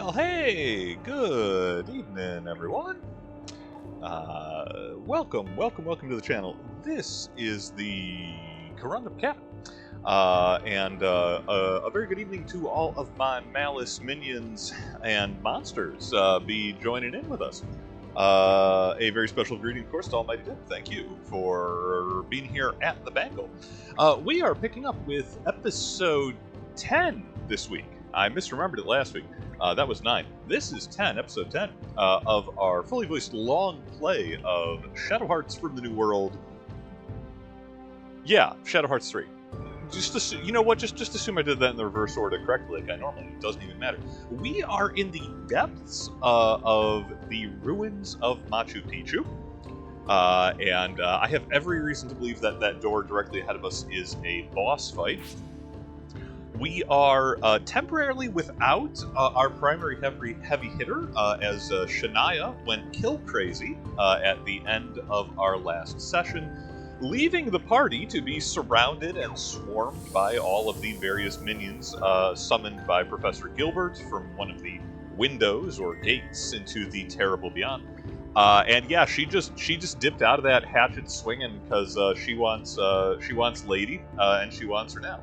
Well, hey, good evening, everyone. Welcome to the channel. This is the Corundum Cat, and a very good evening to all of my malice minions and monsters be joining in with us. A very special greeting, of course, to Almighty Dead. Thank you for being here at the Bangle. We are picking up with episode 10 this week. I misremembered it last week. That was 9. This is 10, episode 10, of our fully voiced long play of Shadow Hearts from the New World. Yeah, Shadow Hearts 3. Just assume, you know what? Just assume I did that in the reverse order correctly, like I normally do. It doesn't even matter. We are in the depths of the ruins of Machu Picchu, and I have every reason to believe that that door directly ahead of us is a boss fight. We are temporarily without our primary heavy hitter, as Shania went kill crazy at the end of our last session, leaving the party to be surrounded and swarmed by all of the various minions summoned by Professor Gilbert from one of the windows or gates into the terrible beyond. And yeah, she just dipped out of that hatchet swinging because she wants Lady, and she wants her now.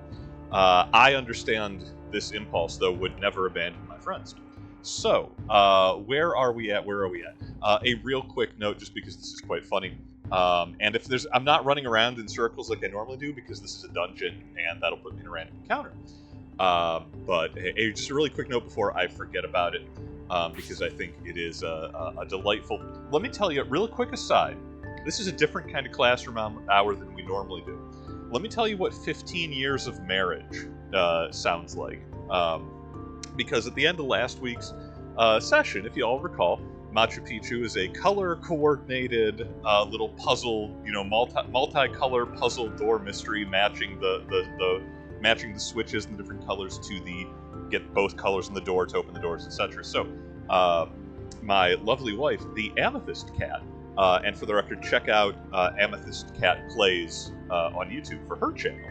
I understand this impulse, though, would never abandon my friends. So, where are we at? A real quick note, just because this is quite funny. And if I'm not running around in circles like I normally do, because this is a dungeon, and that'll put me in a random encounter. But just a really quick note before I forget about it, because I think it is a delightful... Let me tell you, real quick aside, this is a different kind of classroom hour than we normally do. Let me tell you what 15 years of marriage sounds like. Because at the end of last week's session, if you all recall, Machu Picchu is a color-coordinated little puzzle, multi-color puzzle door mystery, matching matching the switches and the different colors to get both colors in the door to open the doors, etc. So, my lovely wife, the Amethyst Cat, and for the record, check out Amethyst Cat Plays on YouTube for her channel.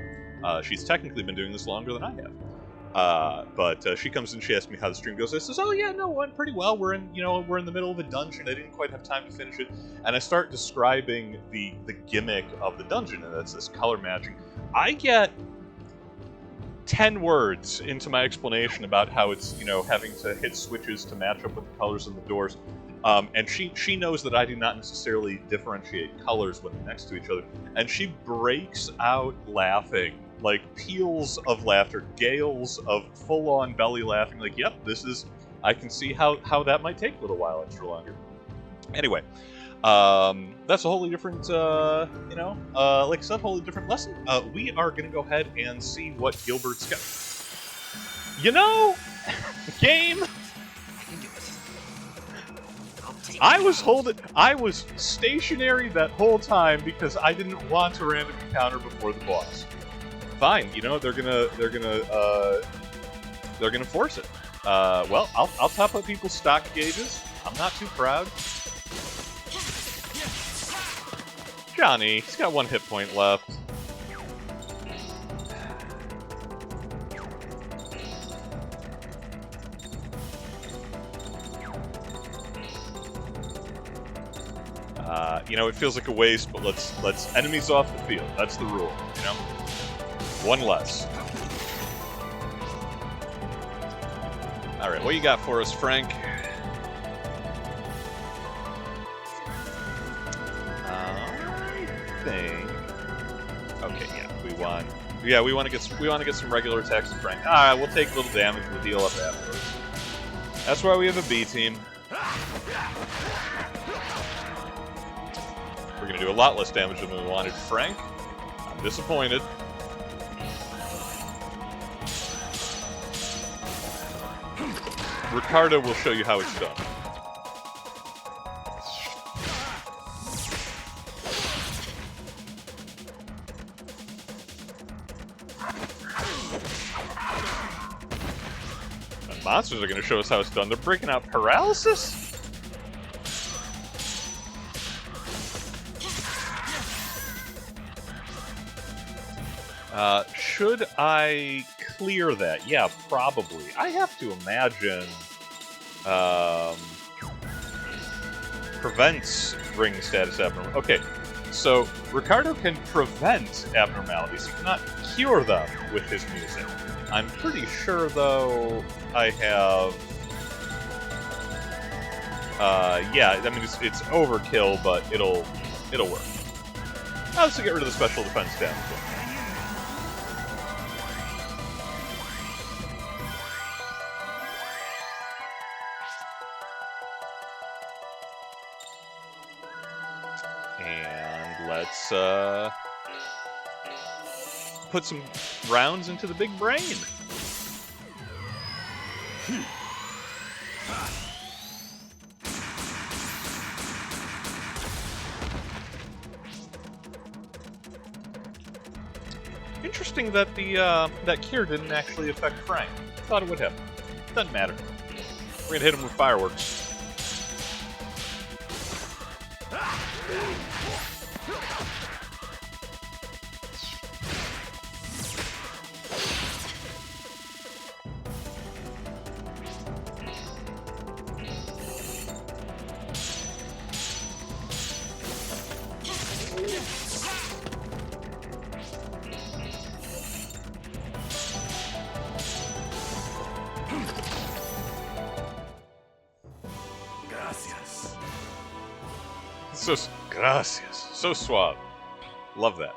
She's technically been doing this longer than I have. But she comes and she asks me how the stream goes. I says, "Oh yeah, no, went pretty well. We're in the middle of a dungeon. I didn't quite have time to finish it." And I start describing the gimmick of the dungeon, and that's this color matching. I get 10 words into my explanation about how it's, having to hit switches to match up with the colors in the doors. And she knows that I do not necessarily differentiate colors when they're next to each other. And she breaks out laughing, like peals of laughter, gales of full-on belly laughing, like, yep, I can see how that might take a little while extra longer. Anyway, that's a wholly different, like I said, wholly different lesson. We are going to go ahead and see what Gilbert's got. Game... I was stationary that whole time because I didn't want a random encounter before the boss. Fine, they're gonna force it. Well, I'll top up people's stock gauges. I'm not too proud. Johnny, he's got 1 hit point left. It feels like a waste, but let's enemies off the field. That's the rule, One less. Alright, what you got for us, Frank? I think... Okay, yeah, we want to get some regular attacks with Frank. Alright, we'll take a little damage and we'll heal up afterwards. That's why we have a B team. We're going to do a lot less damage than we wanted. Frank, I'm disappointed. Ricardo will show you how it's done. The monsters are going to show us how it's done. They're breaking out paralysis? Should I clear that? Yeah, probably. I have to imagine Prevents ring status abnormal. Okay, so Ricardo can prevent abnormalities. He cannot cure them with his music. I'm pretty sure, though, I have... yeah, I mean, it's overkill, but it'll work. I'll also get rid of the special defense damage. And let's put some rounds into the big brain. Interesting that the that cure didn't actually affect Frank. I thought it would have. Doesn't matter. We're gonna hit him with fireworks. So gracias, so suave. Love that.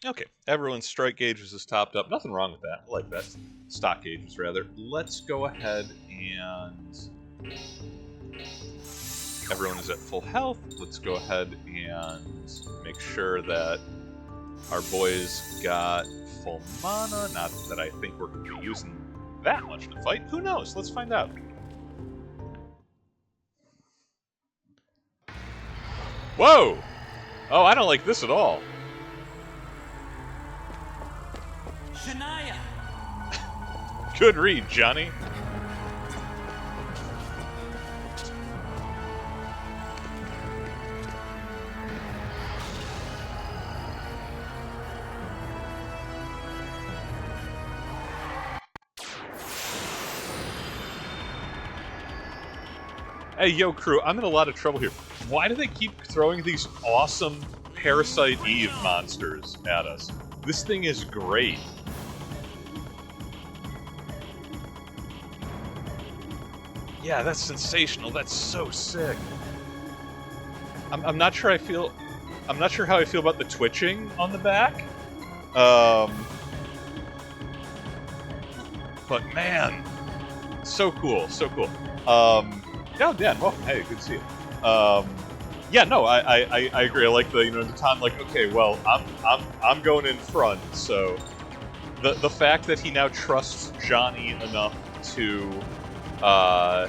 Okay, everyone's strike gauges is topped up. Nothing wrong with that. I like that. Stock gauges, rather. Let's go ahead and... Everyone is at full health. Let's go ahead and make sure that our boys got full mana. Not that I think we're going to be using that much in the fight. Who knows? Let's find out. Whoa! Oh, I don't like this at all. Shania! Good read, Johnny. Hey, yo, crew, I'm in a lot of trouble here. Why do they keep throwing these awesome Parasite Eve monsters at us? This thing is great. Yeah, that's sensational. That's so sick. I'm not sure I feel... I'm not sure how I feel about the twitching on the back. But man, so cool, so cool. Yeah, Dan. Well, hey, good to see you. Yeah, no, I agree. I like the the time. Like, okay, well, I'm going in front. So, the fact that he now trusts Johnny enough to, to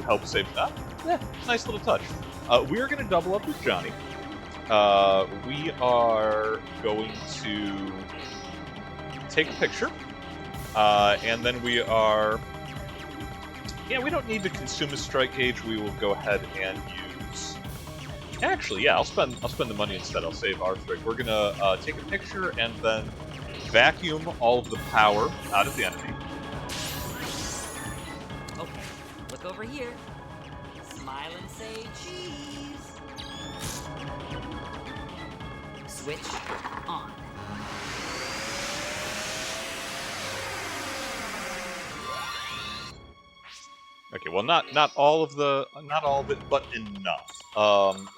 help save that. Yeah, nice little touch. We are going to double up with Johnny. We are going to take a picture. And then we are... Yeah, we don't need to consume a strike gauge. We will go ahead and use... Actually, yeah, I'll spend the money instead. I'll save our strike. We're gonna take a picture and then vacuum all of the power out of the enemy. Okay, look over here. Smile and say cheese. Switch on. Okay, well, not all of it, but enough.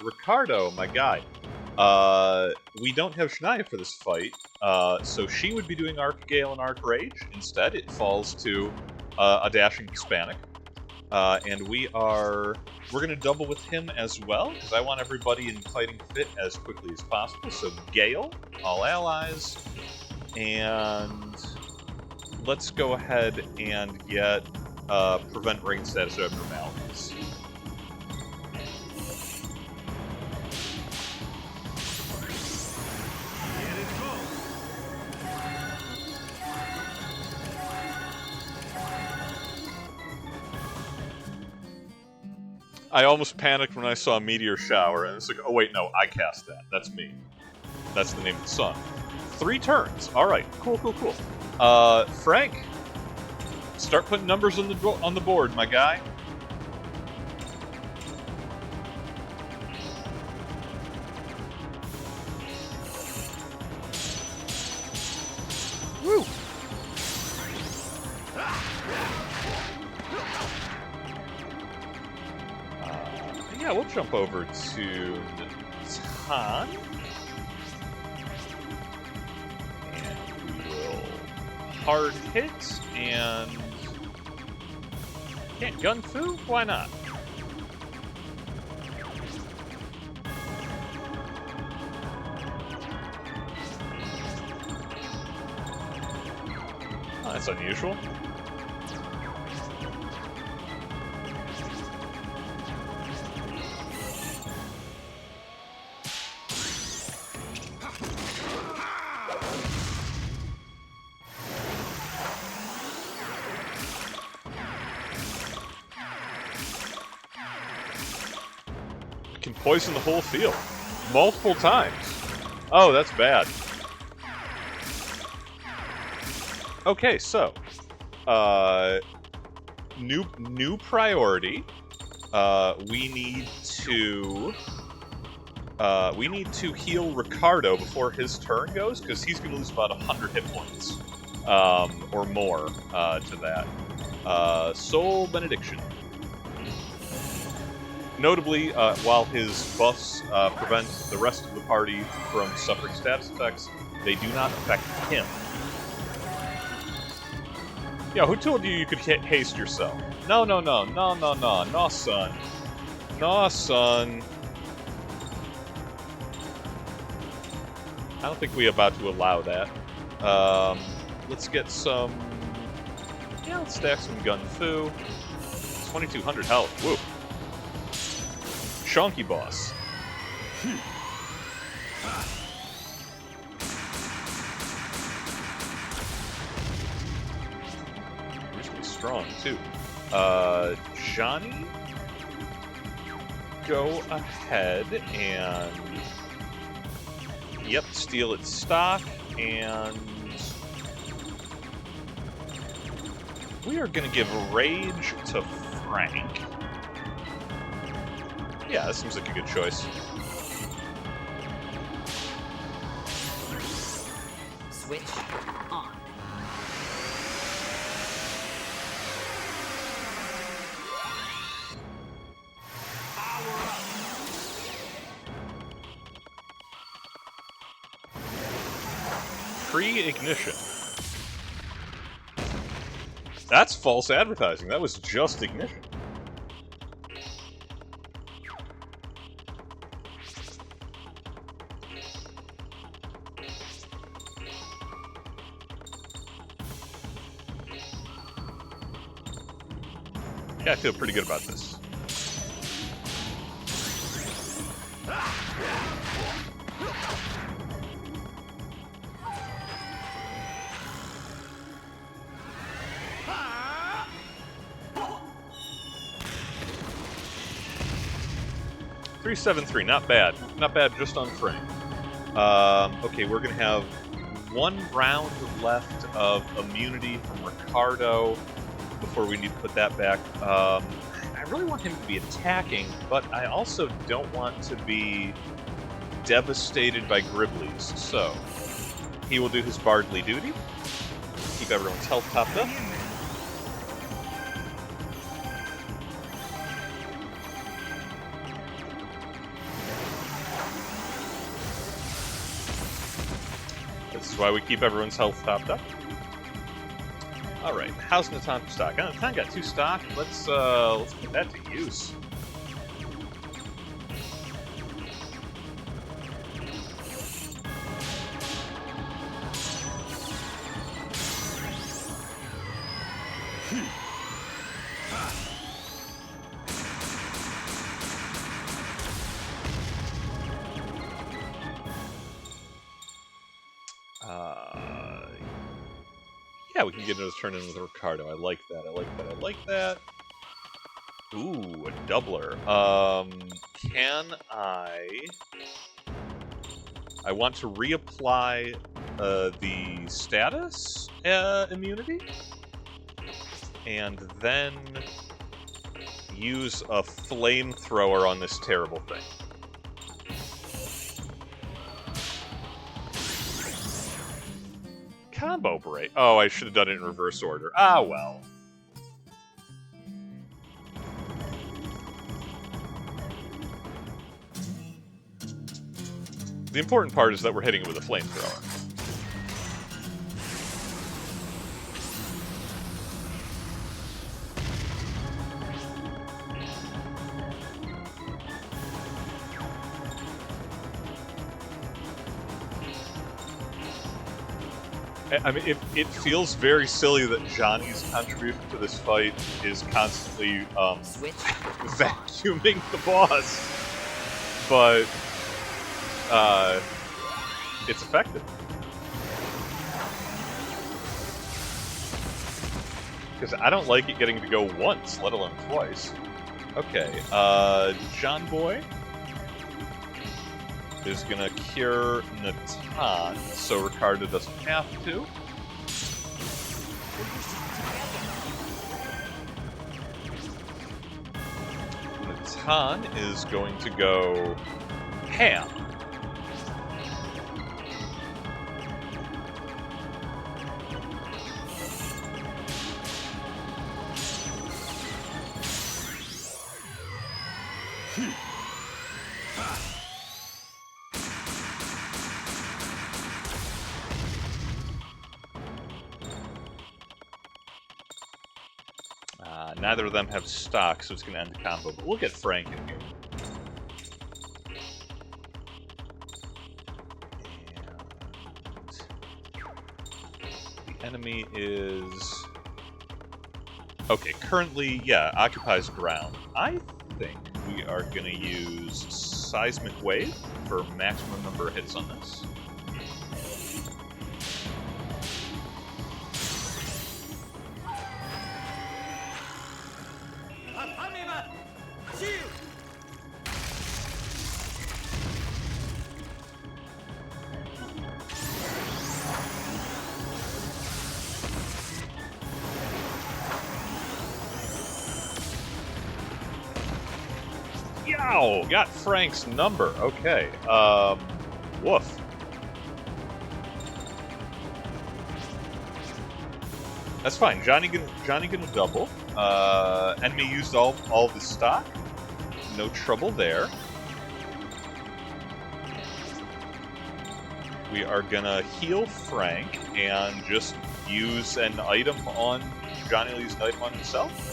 Ricardo, my guy, we don't have Shania for this fight, so she would be doing Arc Gale and Arc Rage. Instead, it falls to a dashing Hispanic, and we're gonna double with him as well because I want everybody in fighting fit as quickly as possible. So Gale, all allies, and let's go ahead and get. Prevent ring status abnormalities. I almost panicked when I saw Meteor Shower, and it's like, oh wait, no, I cast that. That's me. That's the name of the sun. 3 turns. All right, cool, cool, cool. Frank, start putting numbers on the board, my guy. Woo! Yeah, we'll jump over to Natan. And we will hard hit and... Can't gun fu? Why not? Oh, that's unusual. Can poison the whole field multiple times. Oh, that's bad. Okay, so new priority. We need to heal Ricardo before his turn goes, because he's going to lose about 100 hit points or more to that. Soul Benediction. Notably, while his buffs prevent the rest of the party from suffering status effects, they do not affect him. Yeah, who told you could haste yourself? No, no, no, no, no, no, no, son. No, son. I don't think we're about to allow that. Let's get some... Yeah, let's stack some gun fu. 2200 health, woo. Chonky boss. Reasonably strong, too. Johnny? Go ahead and... Yep, steal its stock, and... We are gonna give Rage to Frank. Yeah, that seems like a good choice. Switch on. Pre-ignition. That's false advertising. That was just ignition. Yeah, I feel pretty good about this. $373, not bad. Not bad just on Frank. Okay, we're gonna have 1 round left of immunity from Ricardo before we need to put that back. I really want him to be attacking, but I also don't want to be devastated by Griblies. So, he will do his Bardly duty. Keep everyone's health topped up. This is why we keep everyone's health topped up. Alright, how's Natan for stock? Natan got 2 stock. Let's put that to use. Yeah, we can get another turn in with Ricardo. I like that, I like that, I like that. Ooh, a doubler. Can I... I want to reapply the status immunity, and then use a flamethrower on this terrible thing. Combo break. Oh, I should have done it in reverse order. Ah, well. The important part is that we're hitting it with a flamethrower. I mean, it feels very silly that Johnny's contribution to this fight is constantly vacuuming the boss, but it's effective. Because I don't like it getting to go once, let alone twice. Okay, John Boy is gonna cure Natan, so Ricardo doesn't have to. Natan is going to go ham. Neither of them have stock, so it's going to end the combo, but we'll get Frank in here. And the enemy is... Okay, currently, yeah, occupies ground. I think we are going to use Seismic Wave for maximum number of hits on this. Yow! Got Frank's number. Okay. Woof. That's fine. Johnny gonna double. Enemy used all of his stock. No trouble there. We are gonna heal Frank and just use an item on Johnny. Will use an item on himself.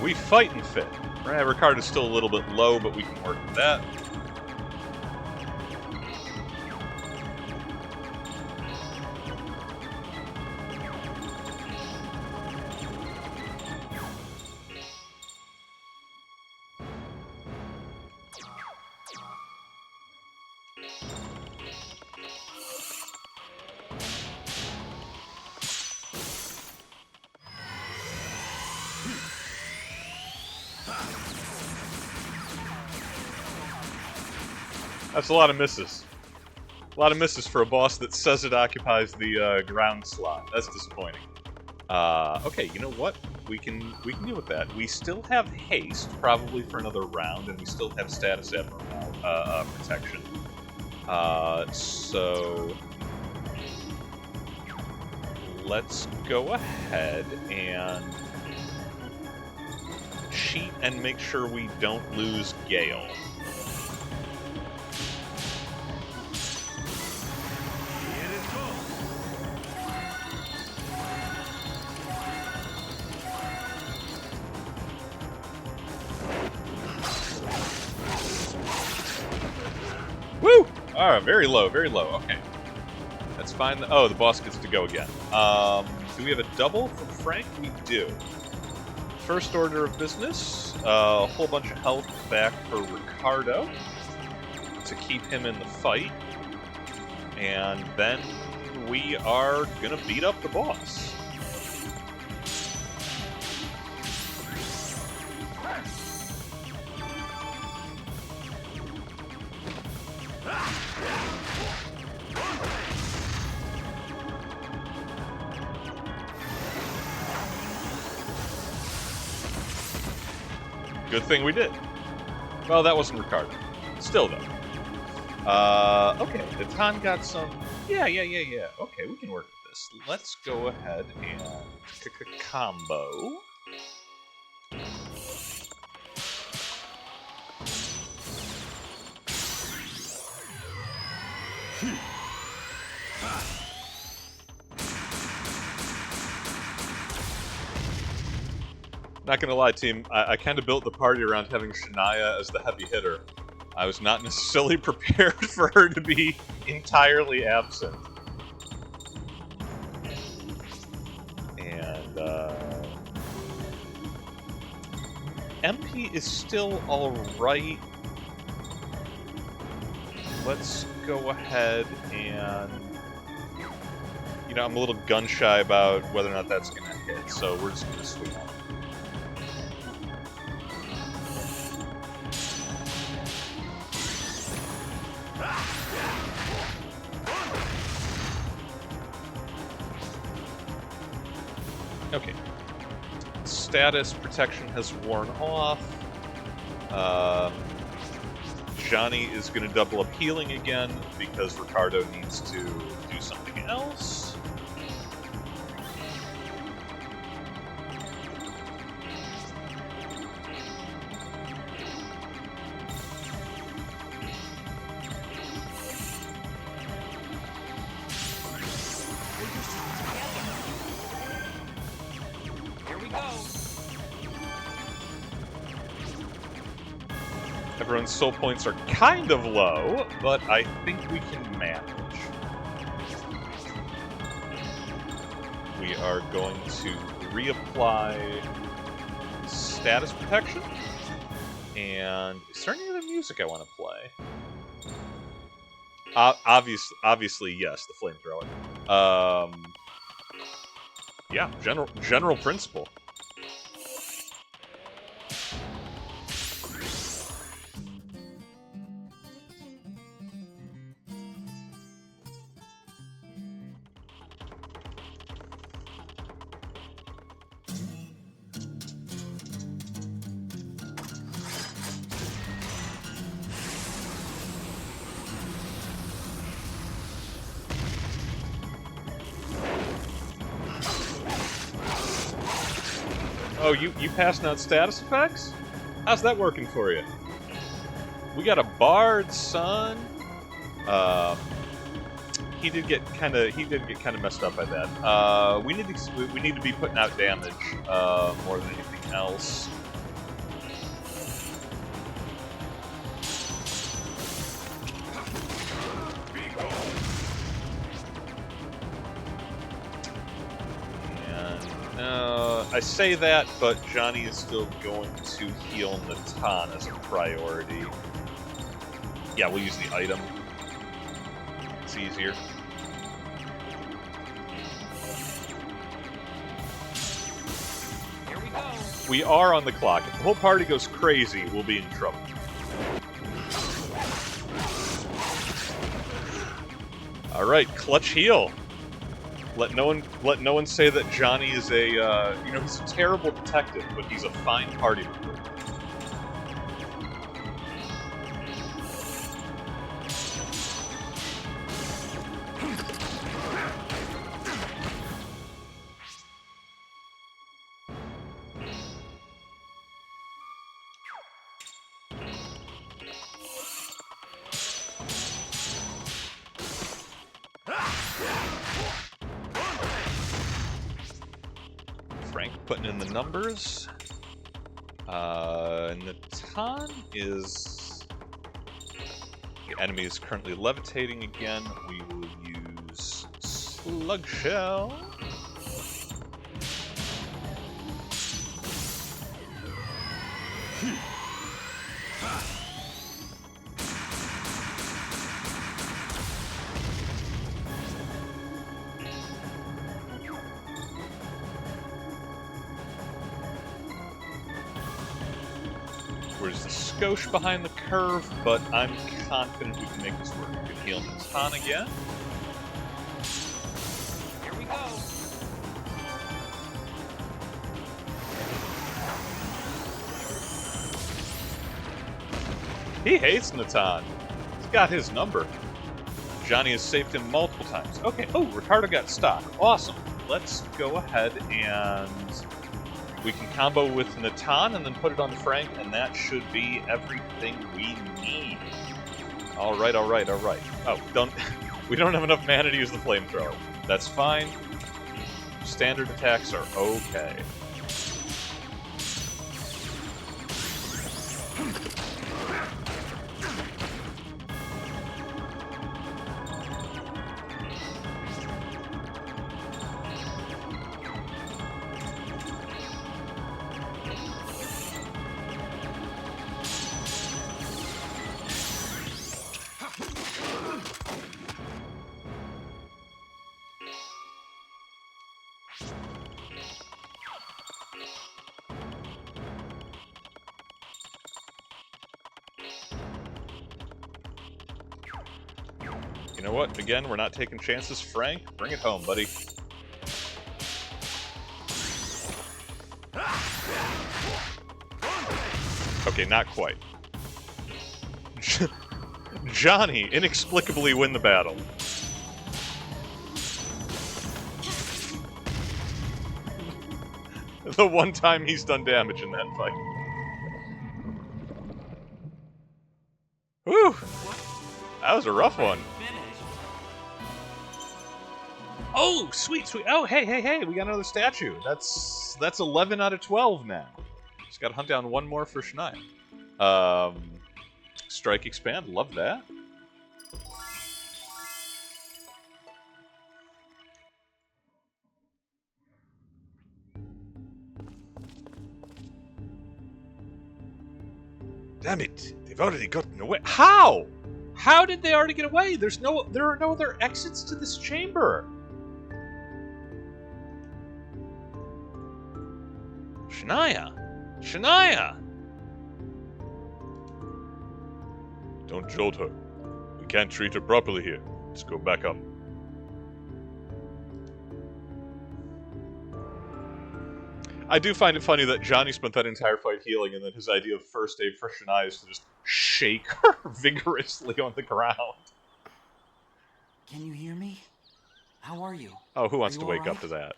We fight and fit. Right, Ricardo's still a little bit low, but we can work with that. That's a lot of misses. A lot of misses for a boss that says it occupies the ground slot. That's disappointing. Okay, you know what? We can deal with that. We still have haste, probably for another round, and we still have status abnormal protection. So let's go ahead and cheat and make sure we don't lose Gale. Woo! Alright, very low, very low. Okay. That's fine. Oh, the boss gets to go again. Do we have a double from Frank? We do. First order of business. A whole bunch of health back for Ricardo. to keep him in the fight, and then we are gonna beat up the boss. Good thing we did. Well, that wasn't Ricardo. Still, though. Okay, the Tan got some... Yeah. Okay, we can work with this. Let's go ahead and combo. Not gonna lie, team, I kind of built the party around having Shania as the heavy hitter. I was not necessarily prepared for her to be entirely absent. And, MP is still alright. Let's go ahead and... You know, I'm a little gun-shy about whether or not that's gonna hit, so we're just gonna swing on. Okay. Status protection has worn off. Johnny is going to double up healing again because Ricardo needs to do something else. Everyone's soul points are kind of low, but I think we can manage. We are going to reapply status protection. And is there any other music I want to play? Obviously, yes, the flamethrower. Yeah, general principle. Oh, you passing out status effects? How's that working for you? We got a bard, son. He did get kind of messed up by that. We need to be putting out damage more than anything else. I say that, but Johnny is still going to heal Natan as a priority. Yeah, we'll use the item. It's easier. Here we go. We are on the clock. If the whole party goes crazy, we'll be in trouble. All right, clutch heal. Let no one say that Johnny is a, he's a terrible detective, but he's a fine party member. Putting in the numbers. Natan is... The enemy is currently levitating again. We will use Slug Shell. Where's the skosh behind the curve, but I'm confident we can make this work. We can heal Natan again. Here we go. He hates Natan. He's got his number. Johnny has saved him multiple times. Okay, oh, Ricardo got stock. Awesome. Let's go ahead and we can combo with Natan and then put it on Frank, and that should be everything we need. Alright, alright, alright. Oh, we don't have enough mana to use the flamethrower. That's fine. Standard attacks are okay. You know what? Again, we're not taking chances. Frank, bring it home, buddy. Okay, not quite. Johnny inexplicably win the battle. The one time he's done damage in that fight. Whew! That was a rough one. Oh, sweet, sweet. Oh, hey, hey, hey, we got another statue. That's 11 out of 12 now. Just gotta hunt down one more for Shania. Strike expand, love that. Damn it, they've already gotten away. How? How did they already get away? There are no other exits to this chamber. Shania! Shania! Don't jolt her. We can't treat her properly here. Let's go back up. I do find it funny that Johnny spent that entire fight healing, and then his idea of first aid for Shania is to just shake her vigorously on the ground. Can you hear me? How are you? Oh, who wants to wake right? up to that?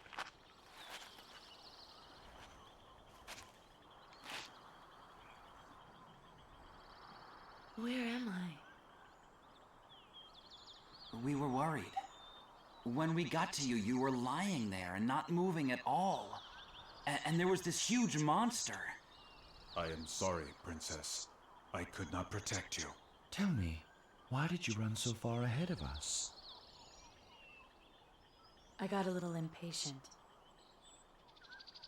Where am I? We were worried. When we got to you, you were lying there and not moving at all. And there was this huge monster. I am sorry, Princess. I could not protect you. Tell me, why did you run so far ahead of us? I got a little impatient.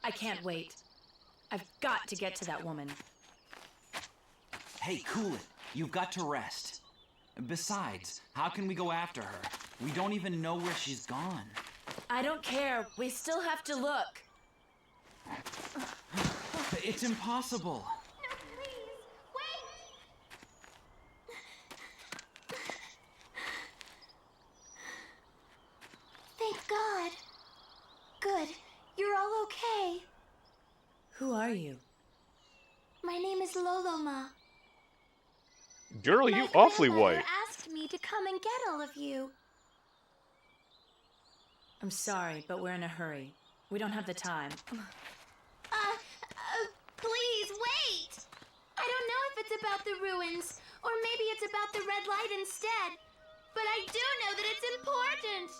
I can't wait. I've got to get to that woman. Hey, cool it. You've got to rest. Besides, how can we go after her? We don't even know where she's gone. I don't care. We still have to look. It's impossible. No, please, wait! Thank God. Good. You're all okay. Who are you? My name is Loloma. Girl, My you awfully grandmother white. asked me to come and get all of you. I'm sorry, but we're in a hurry. We don't have the time. Please, wait! I don't know if it's about the ruins, or maybe it's about the red light instead. But I do know that it's important.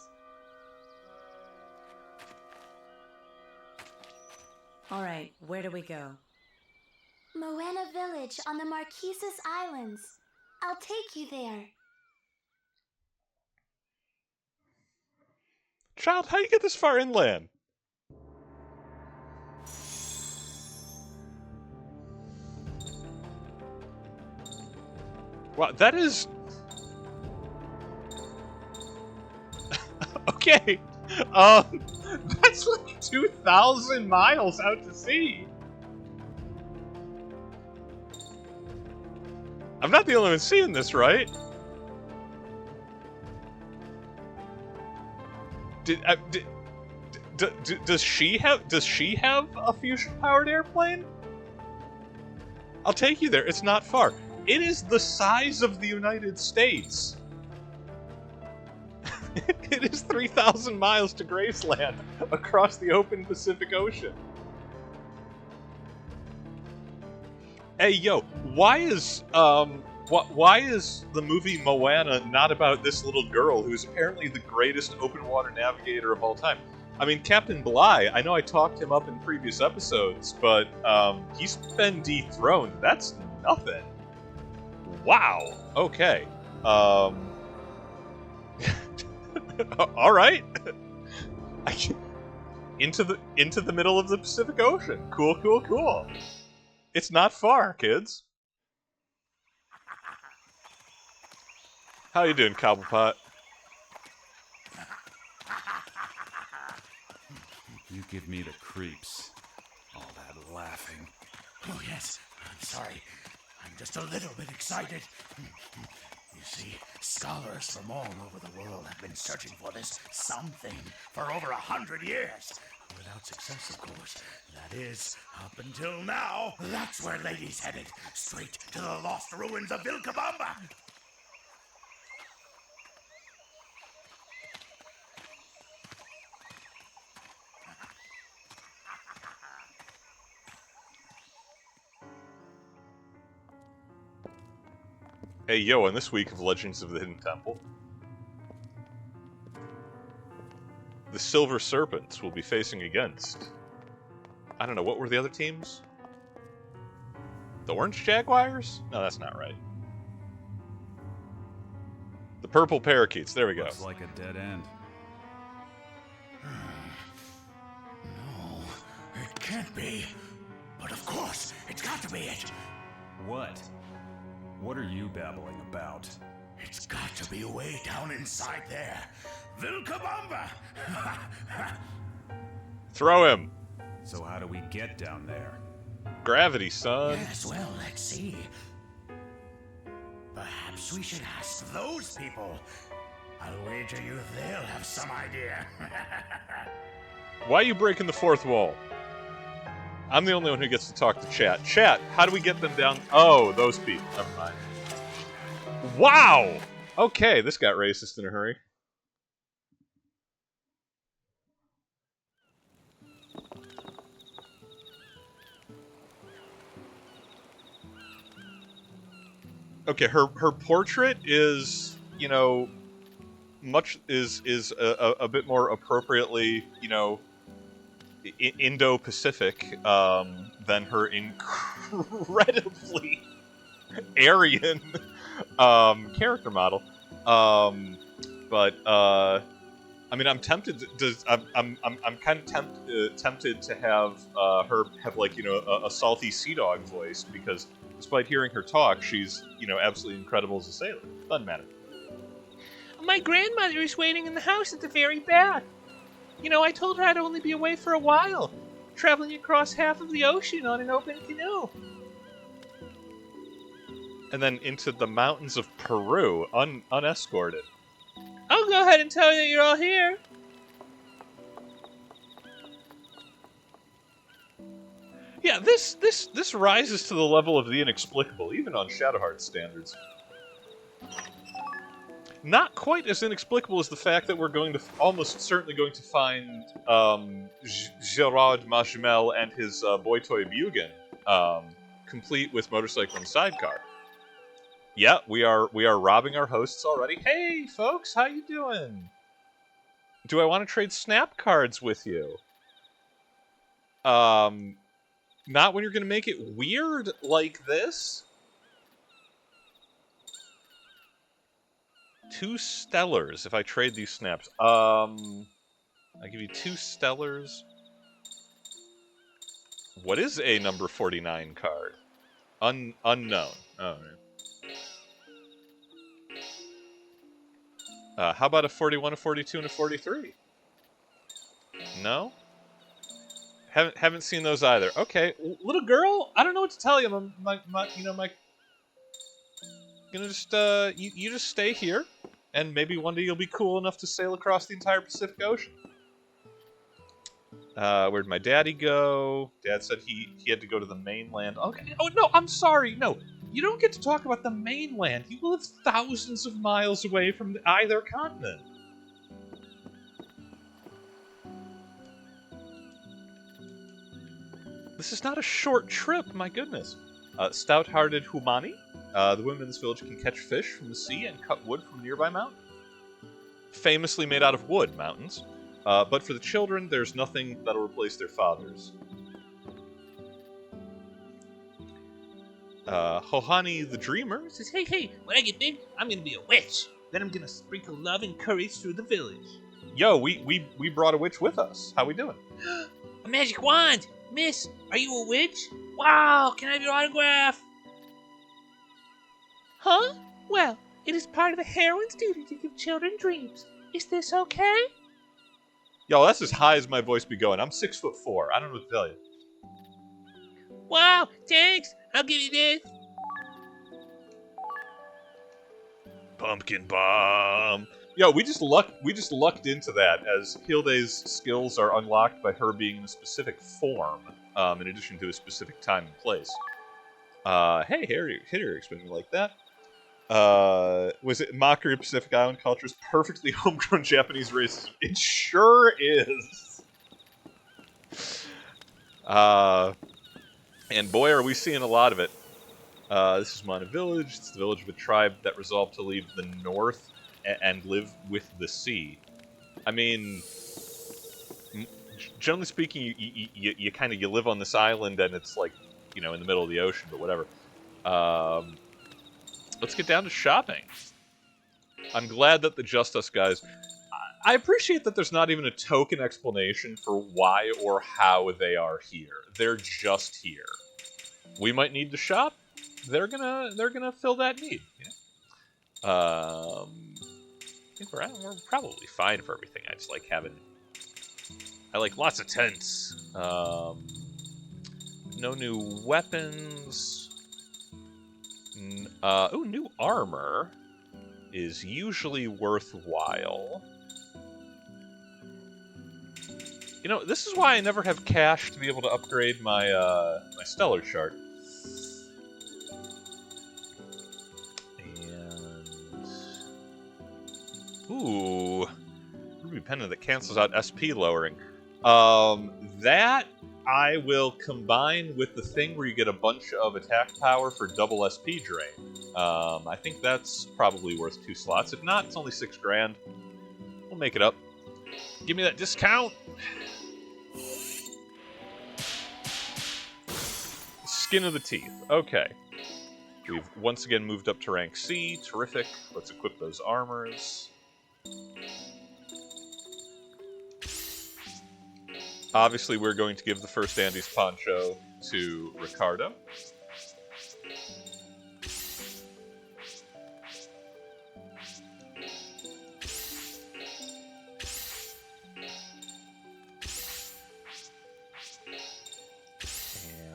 All right, where do we go? Moana Village on the Marquesas Islands. I'll take you there. Child, how you get this far inland? Wow, that is... Okay. That's like 2,000 miles out to sea. I'm not the only one seeing this, right? Does she have a fusion-powered airplane? I'll take you there. It's not far. It is the size of the United States. It is 3,000 miles to Graceland across the open Pacific Ocean. Hey, yo, why is the movie Moana not about this little girl who's apparently the greatest open water navigator of all time? I mean, Captain Bligh, I know I talked him up in previous episodes, but he's been dethroned. That's nothing. Wow. Okay. All right. Into the middle of the Pacific Ocean. Cool, cool, cool. It's not far, kids. How you doing, Cobblepot? You give me the creeps. All that laughing. Oh, yes. I'm sorry. I'm just a little bit excited. You see, scholars from all over the world have been searching for this something for over 100 years. Without success, of course. That is, up until now. That's where Lady's headed. Straight to the lost ruins of Vilcabamba. Hey, yo, on this week of Legends of the Hidden Temple, the Silver Serpents will be facing against... I don't know, what were the other teams? The Orange Jaguars? No, that's not right. The Purple Parakeets, there we go. Looks like a dead end. No, it can't be. But of course, it's got to be it. What? What are you babbling about? It's got to be way down inside there. Vilcabamba! Throw him! So how do we get down there? Gravity, son. Yes, well, let's see. Perhaps we should ask those people. I'll wager you they'll have some idea. Why are you breaking the fourth wall? I'm the only one who gets to talk to chat. Chat, how do we get them down? Oh, those people. Never mind. Wow! Okay, this got racist in a hurry. Okay, her portrait is, you know, a bit more appropriately, you know, Indo-Pacific than her incredibly Aryan character model. But I mean, I'm tempted to. I'm kind of tempted to have her have, like, you know, a salty sea dog voice, because despite hearing her talk, she's, you know, absolutely incredible as a sailor. Doesn't matter. My grandmother is waiting in the house at the very back. You know, I told her I'd only be away for a while, traveling across half of the ocean on an open canoe. And then into the mountains of Peru, unescorted. I'll go ahead and tell you that you're all here. Yeah, this rises to the level of the inexplicable, even on Shadowheart standards. Not quite as inexplicable as the fact that we're almost certainly going to find Gerard Majumel and his boy toy Bugan, complete with motorcycle and sidecar. Yeah, we are robbing our hosts already. Hey, folks, how you doing? Do I want to trade snap cards with you? Not when you're going to make it weird like this. 2 stellars if I trade these snaps. I give you 2 stellars. What is a number 49 card? Unknown. Oh, right. How about a 41, a 42, and a 43? No? Haven't seen those either. Okay, little girl, I don't know what to tell you. Gonna just you just stay here, and maybe one day you'll be cool enough to sail across the entire Pacific Ocean. Where'd my daddy go? Dad said he had to go to the mainland. Okay. Oh no, I'm sorry. No, you don't get to talk about the mainland. You live thousands of miles away from either continent. This is not a short trip, my goodness. Stout-hearted Humani. The women in this village can catch fish from the sea and cut wood from a nearby mountain. Famously made out of wood, mountains. But for the children, there's nothing that'll replace their fathers. Hohani the Dreamer says, Hey, when I get big, I'm gonna be a witch. Then I'm gonna sprinkle love and courage through the village. Yo, we brought a witch with us. How we doing? A magic wand! Miss, are you a witch? Wow, can I have your autograph? Huh? Well, it is part of the heroine's duty to give children dreams. Is this okay? Yo, that's as high as my voice be going. I'm 6'4". I don't know what to tell you. Wow, thanks. I'll give you this. Pumpkin bomb. Yo, we just lucked into that, as Hilde's skills are unlocked by her being in a specific form, in addition to a specific time and place. Hey, Hitter explaining like that. Was it Mockery of Pacific Island Culture's perfectly homegrown Japanese racism? It sure is. And boy, are we seeing a lot of it. This is Moana Village. It's the village of a tribe that resolved to leave the north and live with the sea. I mean, generally speaking, you live on this island, and it's like, in the middle of the ocean, but whatever. Let's get down to shopping. I'm glad that the Just Us guys... I appreciate that there's not even a token explanation for why or how they are here. They're just here. We might need to shop. They're gonna fill that need. I think we're probably fine for everything. I just like having... I like lots of tents. No new weapons. New armor is usually worthwhile. This is why I never have cash to be able to upgrade my my stellar chart. Ooh, ruby pendant that cancels out SP lowering. That I will combine with the thing where you get a bunch of attack power for double SP drain. I think that's probably worth 2 slots. If not, it's only 6 grand. We'll make it up. Give me that discount. Skin of the teeth. Okay. We've once again moved up to rank C. Terrific. Let's equip those armors. Obviously, we're going to give the first Andy's poncho to Ricardo.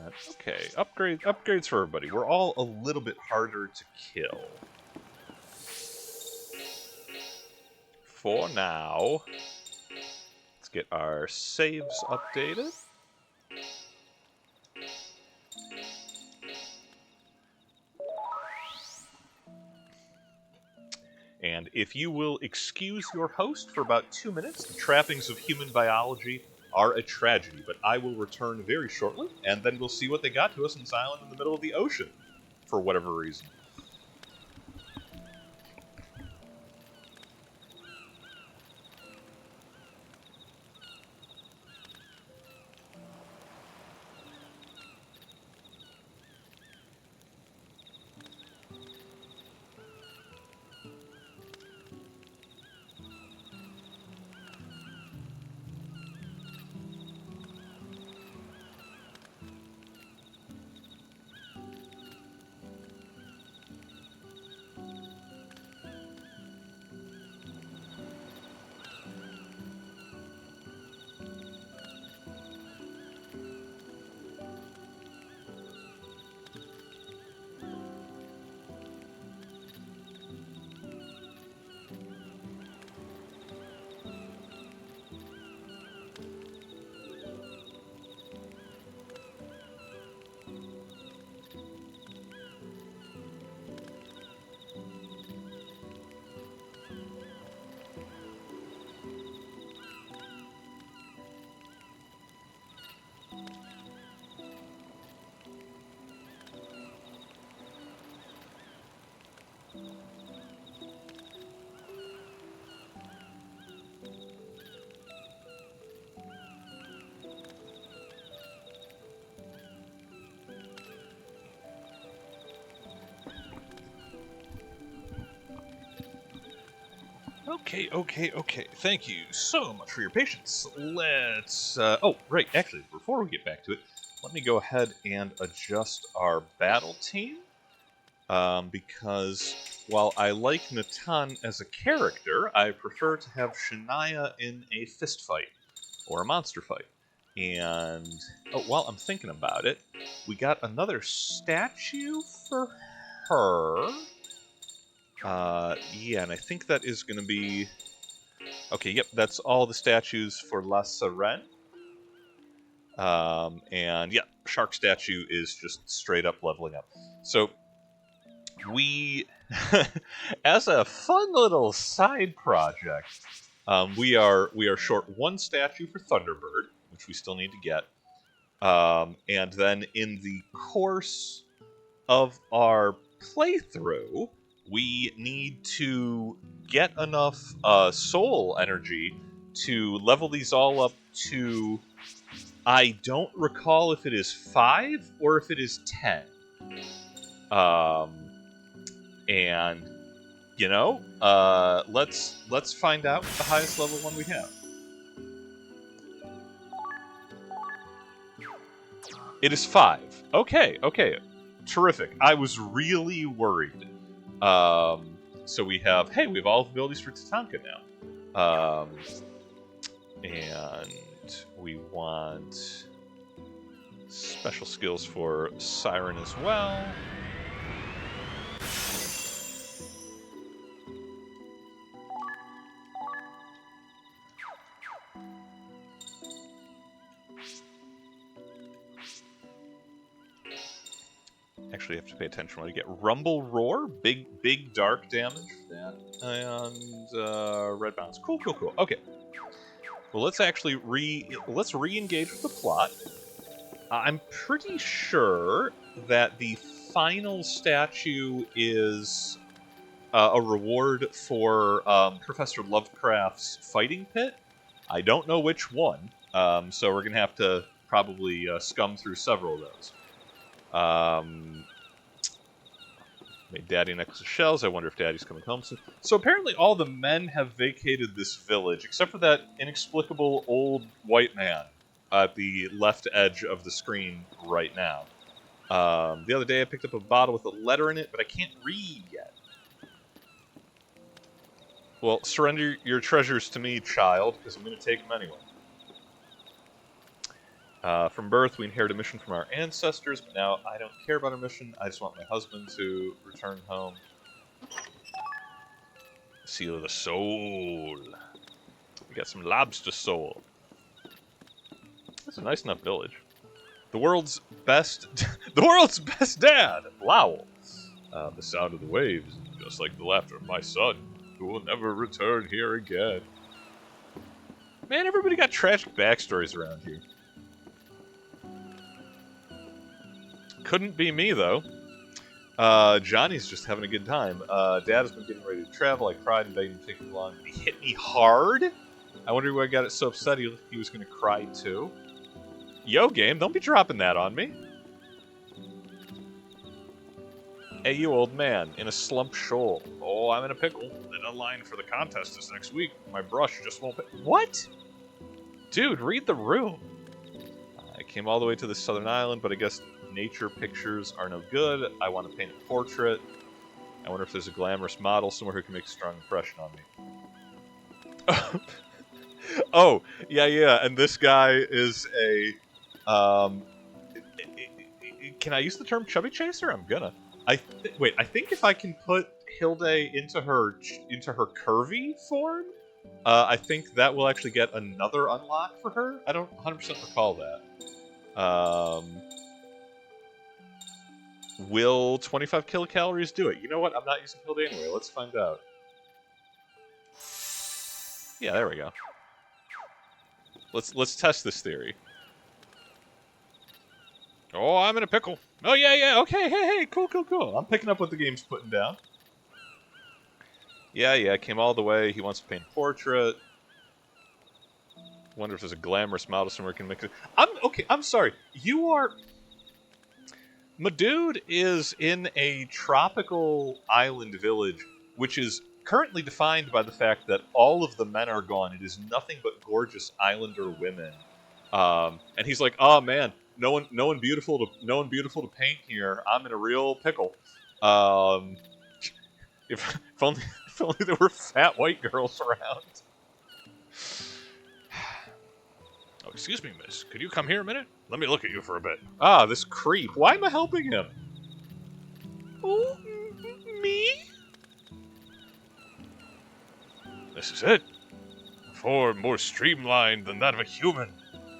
And, okay, upgrades for everybody. We're all a little bit harder to kill. For now, let's get our saves updated. And if you will excuse your host for about 2 minutes, the trappings of human biology are a tragedy, but I will return very shortly, and then we'll see what they got to us on this island in the middle of the ocean, for whatever reason. Okay. Thank you so much for your patience. Let's... oh, right. Actually, before we get back to it, let me go ahead and adjust our battle team. Because while I like Natan as a character, I prefer to have Shania in a fist fight or a monster fight. And, oh, while I'm thinking about it, we got another statue for her. Yeah, and I think that is going to be... Okay, yep, that's all the statues for La Sirene. And, yeah, Shark statue is just straight up leveling up. So, we, as a fun little side project, we are short one statue for Thunderbird, which we still need to get. And then in the course of our playthrough, we need to get enough soul energy to level these all up to... I don't recall if it is 5 or if it is 10. And, you know, let's find out what the highest level one we have. It is 5. Okay. Terrific. I was really worried. So we have all the abilities for Tatanka now. And we want special skills for Siren as well. Actually have to pay attention when I get Rumble Roar, big dark damage for that, and red bounce. Cool. Okay. Well, let's actually re-engage with the plot. I'm pretty sure that the final statue is a reward for Professor Lovecraft's fighting pit. I don't know which one, so we're gonna have to probably scum through several of those. Made Daddy next to shells. I wonder if Daddy's coming home soon. So apparently all the men have vacated this village, except for that inexplicable old white man at the left edge of the screen right now. The other day I picked up a bottle with a letter in it, but I can't read yet. Well, surrender your treasures to me, child, because I'm going to take them anyway. From birth, we inherit a mission from our ancestors, but now I don't care about our mission. I just want my husband to return home. Seal of the soul. We got some lobster soul. That's a nice enough village. The world's best dad, Lowell. The sound of the waves, just like the laughter of my son, who will never return here again. Man, everybody got tragic backstories around here. Couldn't be me, though. Johnny's just having a good time. Dad has been getting ready to travel. I cried and begged him to take me along. He hit me hard? I wonder why I got it so upset he was going to cry, too. Yo, game, don't be dropping that on me. Hey, you old man, in a slump shoal. Oh, I'm in a pickle. The deadline for the contest is next week. My brush just won't... What? Dude, read the room. I came all the way to the southern island, but I guess... nature pictures are no good. I want to paint a portrait. I wonder if there's a glamorous model somewhere who can make a strong impression on me. Oh, yeah, and this guy is a... can I use the term chubby chaser? I'm gonna. Wait, I think if I can put Hilde into her curvy form, I think that will actually get another unlock for her. I don't 100% recall that. Will 25 kilocalories do it? You know what? I'm not using Hilde anyway. Let's find out. Yeah, there we go. Let's test this theory. Oh, I'm in a pickle. Oh, yeah, okay, hey, cool. I'm picking up what the game's putting down. Yeah, came all the way. He wants to paint a portrait. Wonder if there's a glamorous model somewhere can make it. I'm sorry. You are... My dude is in a tropical island village, which is currently defined by the fact that all of the men are gone. It is nothing but gorgeous islander women. And he's like, oh man, no one beautiful to paint here. I'm in a real pickle. If only there were fat white girls around. Oh, excuse me, miss. Could you come here a minute? Let me look at you for a bit. Ah, this creep. Why am I helping him? Oh, me? This is it. Form more streamlined than that of a human.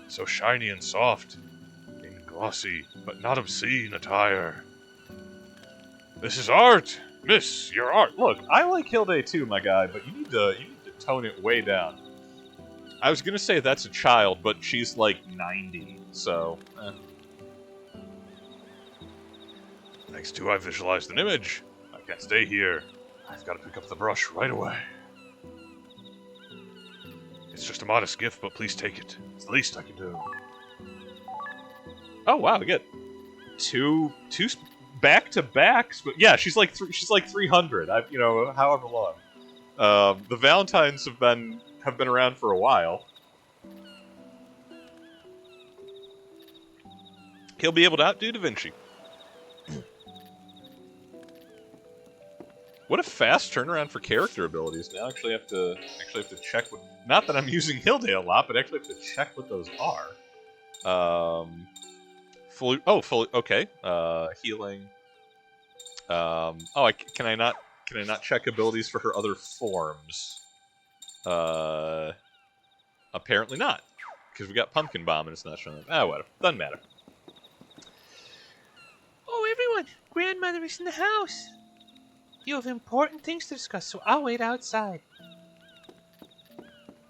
So shiny and soft. In glossy, but not obscene attire. This is art! Miss, your art. Look, I like Hilde too, my guy, but you need to tone it way down. I was gonna say that's a child, but she's like 90, so... Thanks to I visualized an image. I can't stay here. I've got to pick up the brush right away. It's just a modest gift, but please take it. It's the least I can do. Oh wow, I get two back-to-backs, but yeah, she's like 300. However long. The Valentines have been around for a while. He'll be able to outdo Da Vinci. What a fast turnaround for character abilities. Now I actually have to check what, not that I'm using Hilde a lot, but actually have to check what those are. Fully okay. Healing. Can I not check abilities for her other forms? Apparently not. Because we got Pumpkin Bomb and it's not showing up. Whatever. Doesn't matter. Oh, everyone! Grandmother is in the house! You have important things to discuss, so I'll wait outside.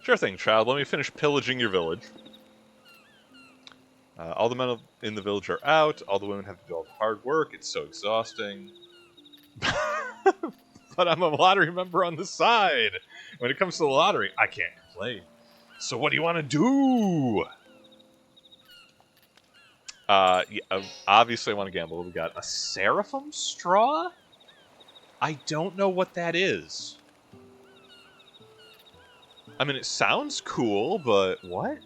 Sure thing, child. Let me finish pillaging your village. All the men in the village are out. All the women have to do all the hard work. It's so exhausting. But I'm a lottery member on the side. When it comes to the lottery, I can't complain. So what do you want to do? Obviously I want to gamble. We got a Seraphim Straw? I don't know what that is. I mean, it sounds cool, but what?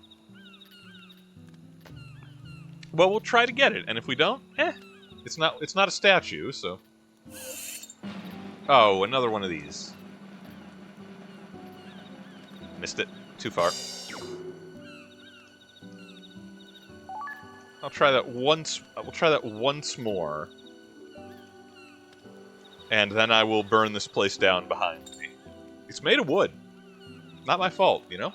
Well, we'll try to get it, and if we don't, it's not a statue, so. Oh, another one of these. Missed it. Too far. I'll try that once. We'll try that once more. And then I will burn this place down behind me. It's made of wood. Not my fault, you know?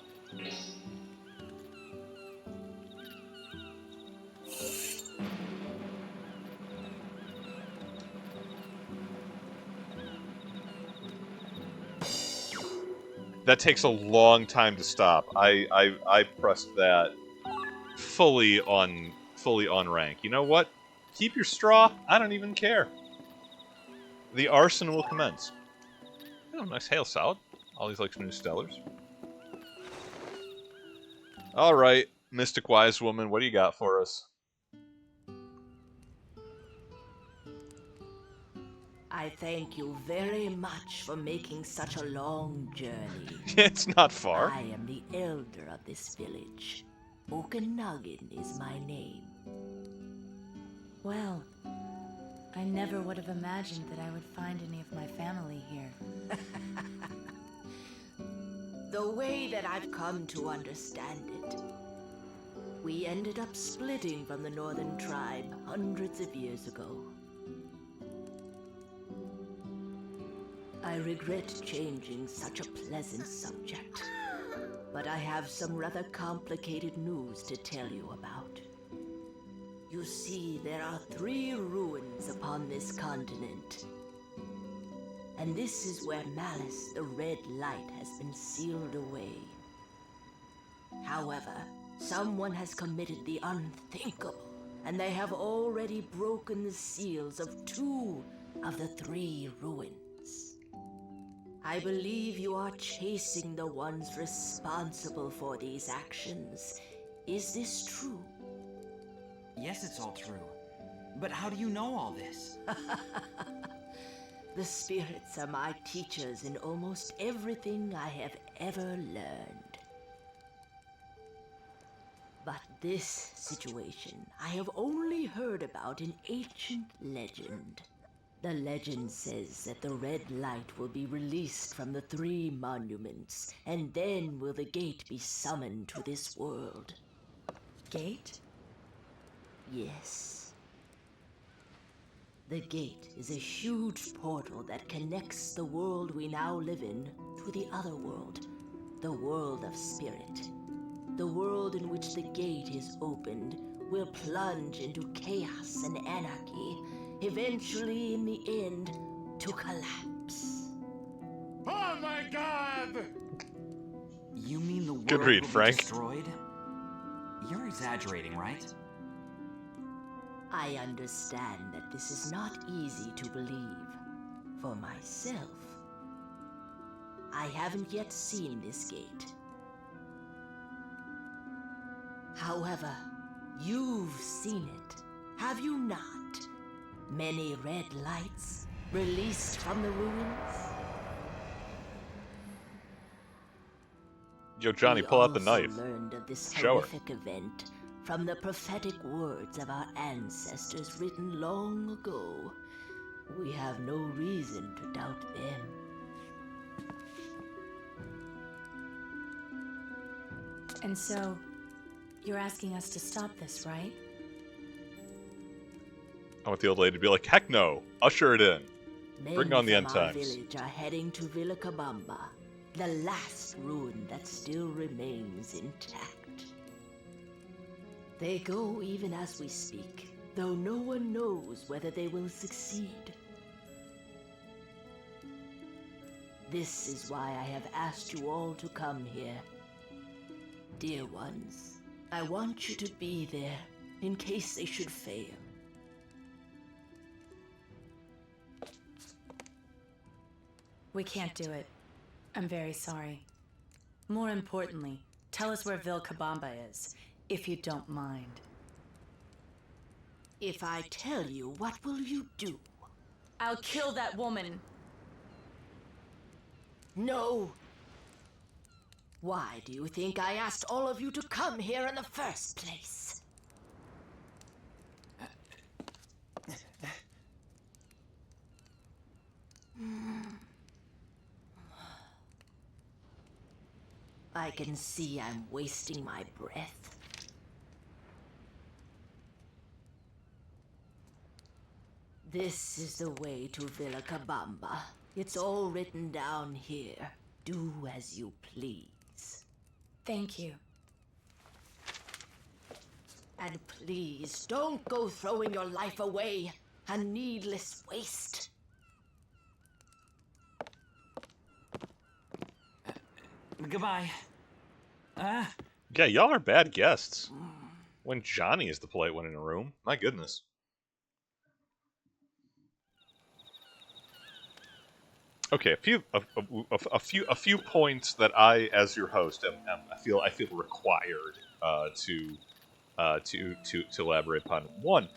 That takes a long time to stop. I pressed that fully on rank. You know what? Keep your straw. I don't even care. The arson will commence. Oh, nice hail salad. All these like new stellars. All right, Mystic Wise Woman, what do you got for us? I thank you very much for making such a long journey. It's not far. I am the elder of this village. Okanagan is my name. Well, I never would have imagined that I would find any of my family here. The way that I've come to understand it, we ended up splitting from the northern tribe hundreds of years ago. I regret changing such a pleasant subject, but I have some rather complicated news to tell you about. You see, there are 3 ruins upon this continent. And this is where Malice, the Red Light, has been sealed away. However, someone has committed the unthinkable, and they have already broken the seals of 2 of the 3 ruins. I believe you are chasing the ones responsible for these actions. Is this true? Yes, it's all true. But how do you know all this? The spirits are my teachers in almost everything I have ever learned. But this situation I have only heard about in ancient legend. The legend says that the red light will be released from the 3 monuments, and then will the gate be summoned to this world. Gate? Yes. The gate is a huge portal that connects the world we now live in to the other world, the world of spirit. The world in which the gate is opened will plunge into chaos and anarchy, eventually in the end to collapse. Oh my god! You mean the world Good read, will Frank. be destroyed? You're exaggerating, right? I understand that this is not easy to believe. For myself, I haven't yet seen this gate. However, you've seen it, have you not? Many red lights released from the ruins. Yo, Johnny, We pull out the also knife. learned of this Show her. horrific event from the prophetic words of our ancestors written long ago. We have no reason to doubt them. And so, you're asking us to stop this, right? I want the old lady to be like, heck no, usher it in. Men Bring on the from end our times. village are heading to Vilcabamba, the last ruin that still remains intact. They go even as we speak, though no one knows whether they will succeed. This is why I have asked you all to come here. Dear ones, I want you to be there in case they should fail. We can't do it. I'm very sorry. More importantly, tell us where Vilcabamba is, if you don't mind. If I tell you, what will you do? I'll kill that woman. No. Why do you think I asked all of you to come here in the first place? I can see I'm wasting my breath. This is the way to Vilcabamba. It's all written down here. Do as you please. Thank you. And please, don't go throwing your life away. A needless waste. Goodbye. Yeah, y'all are bad guests. When Johnny is the polite one in a room, my goodness. Okay, a few points that I, as your host, I feel required to elaborate upon. One,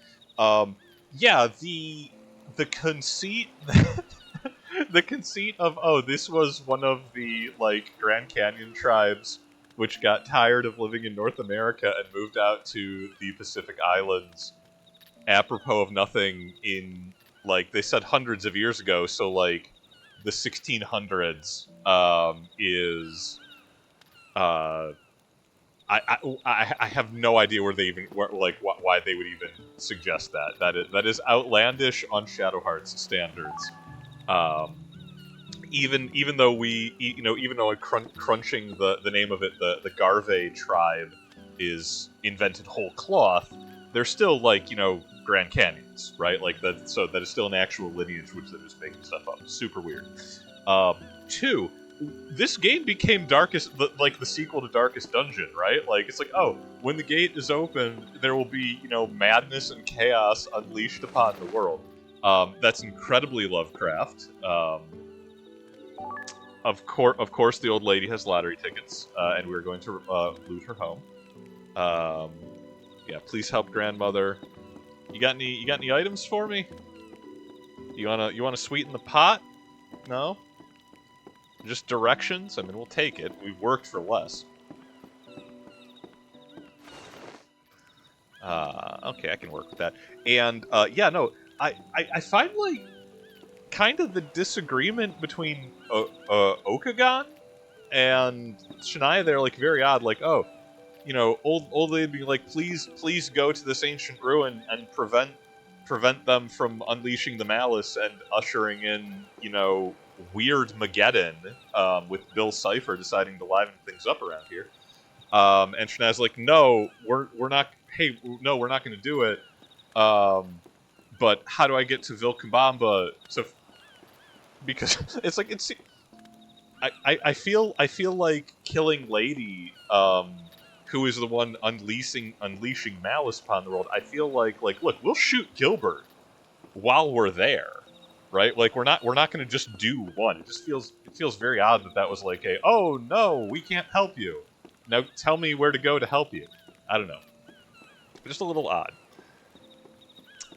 yeah, the conceit. The conceit of, oh, this was one of the, like, Grand Canyon tribes which got tired of living in North America and moved out to the Pacific Islands apropos of nothing in, like, they said hundreds of years ago, so, like, the 1600s is... I have no idea where they even, why they would even suggest that. That is outlandish on Shadowheart's standards. Even though crunching the name of it, the Garve tribe is invented whole cloth, they're still, like, Grand Canyons, right? Like, so that is still an actual lineage which they're just making stuff up. Super weird. Two, this game became the sequel to Darkest Dungeon, right? Like, it's like, oh, when the gate is open, there will be, madness and chaos unleashed upon the world. That's incredibly Lovecraft. Of course, the old lady has lottery tickets, and we're going to loot her home. Yeah, please help grandmother. You got any items for me? You wanna sweeten the pot? No? Just directions? I mean, we'll take it. We've worked for less. Okay, I can work with that. And, yeah, no, I find, like, kind of the disagreement between Okagon and Shania there, like, very odd. Like, oh, you know, old lady being like, please go to this ancient ruin and prevent them from unleashing the malice and ushering in, you know, weird Mageddon, with Bill Cipher deciding to liven things up around here. And Shania's like, no, we're not. Hey, no, we're not going to do it. But how do I get to Vilcabamba? Because it's like I feel like killing Lady, who is the one unleashing malice upon the world. I feel like look, we'll shoot Gilbert while we're there, right? Like we're not going to just do one. It feels very odd that was like a, oh no, we can't help you. Now tell me where to go to help you. I don't know. Just a little odd.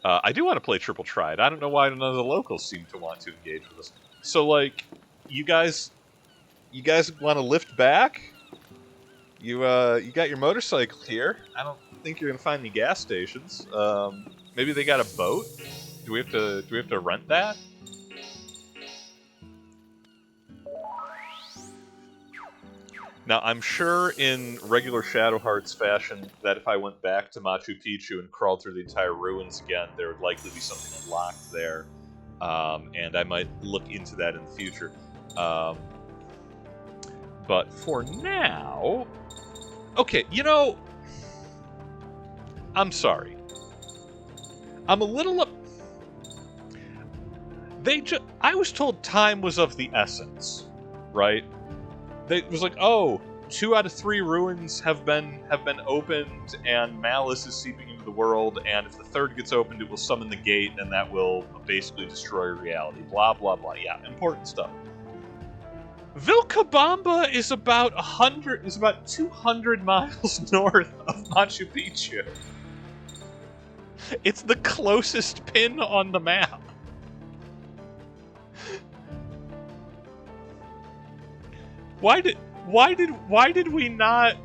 I do want to play Triple Triad. I don't know why none of the locals seem to want to engage with us. So, like, you guys want to lift back? You got your motorcycle here. I don't think you're gonna find any gas stations. Maybe they got a boat. Do we have to rent that? Now, I'm sure in regular Shadow Hearts fashion that if I went back to Machu Picchu and crawled through the entire ruins again, there would likely be something unlocked there, and I might look into that in the future. But for now... Okay, you know... I'm sorry. I'm a little... I was told time was of the essence, right? It was like, oh, 2 out of 3 ruins have been opened, and malice is seeping into the world, and if the 3rd gets opened, it will summon the gate, and that will basically destroy reality. Blah, blah, blah. Yeah, important stuff. Vilcabamba is about 200 miles north of Machu Picchu. It's the closest pin on the map. Why did we not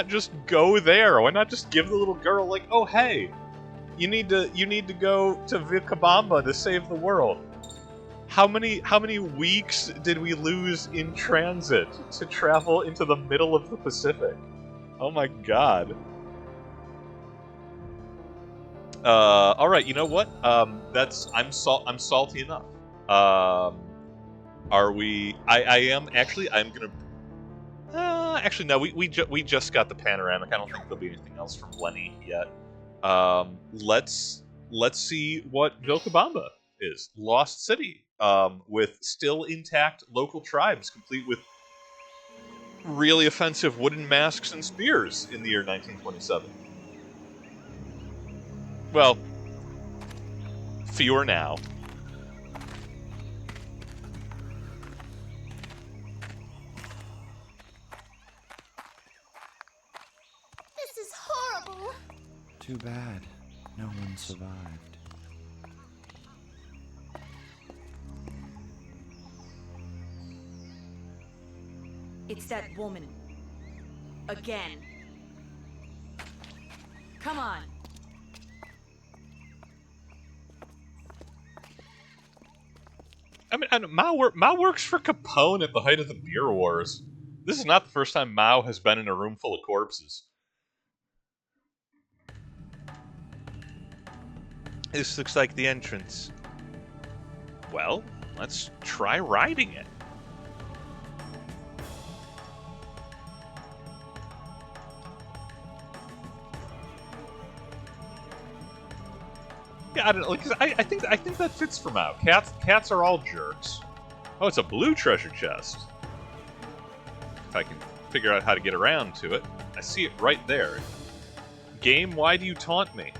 just go there? Why not just give the little girl, like, oh hey, you need to go to Vilcabamba to save the world? How many weeks did we lose in transit to travel into the middle of the Pacific? Oh my god. All right, you know what? I'm salty enough. Are we? I'm gonna. Actually, no. We just got the panoramic. I don't think there'll be anything else from Lenny yet. Let's see what Vilcabamba is. Lost City, with still intact local tribes, complete with really offensive wooden masks and spears in the year 1927. Well, fewer now. This is horrible. Too bad. No one survived. It's that woman. Again. Come on. I mean, Mao works for Capone at the height of the beer wars. This is not the first time Mao has been in a room full of corpses. This looks like the entrance. Well, let's try riding it. Yeah, I don't know, because I think that fits for Mao. Cats are all jerks. Oh, it's a blue treasure chest. If I can figure out how to get around to it. I see it right there. Game, why do you taunt me?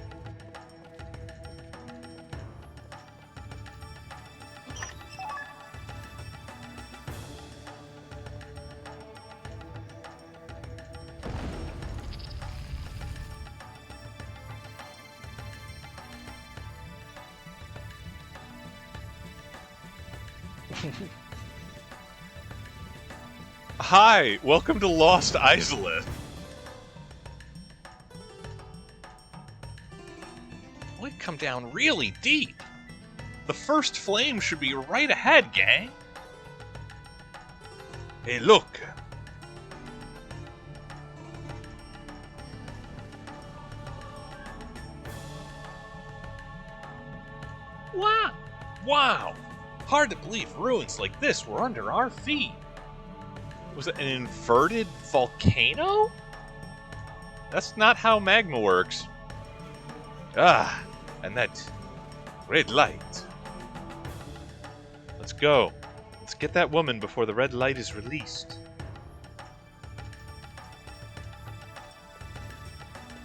Hi, welcome to Lost Isolith. We've come down really deep. The first flame should be right ahead, gang. Hey, look. Wow. Wow. Hard to believe ruins like this were under our feet. Was it an inverted volcano? That's not how magma works. Ah, and that red light. Let's go. Let's get that woman before the red light is released.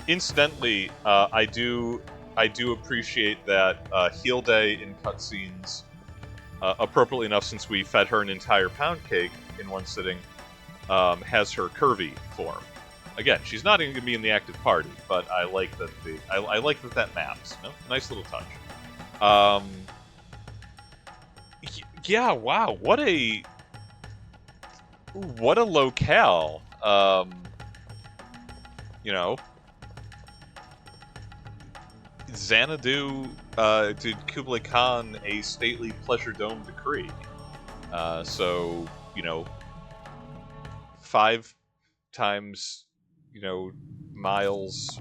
Incidentally, I do appreciate that Hilde in cutscenes, appropriately enough since we fed her an entire pound cake in one sitting, has her curvy form. Again, she's not even going to be in the active party, but I like that I like that maps. You know? Nice little touch. Yeah, wow, what a locale. You know, Xanadu did Kublai Khan a stately pleasure-dome decree. So, you know, 5 times, you know, miles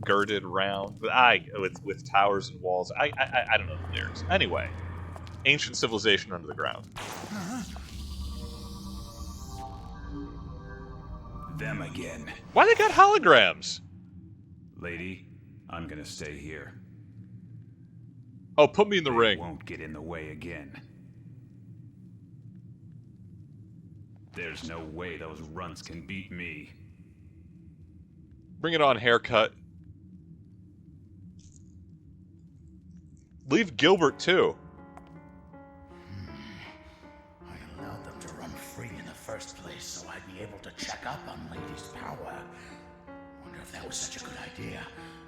girded round, with towers and walls. I don't know the lyrics. Anyway, ancient civilization under the ground. Them again. Why they got holograms? Lady, I'm gonna stay here. Oh, put me in the ring. Won't get in the way again. There's no way those runts can beat me. Bring it on, haircut. Leave Gilbert, too. I allowed them to run free in the first place so I'd be able to check up on Lady's power. Wonder if that was such a good idea.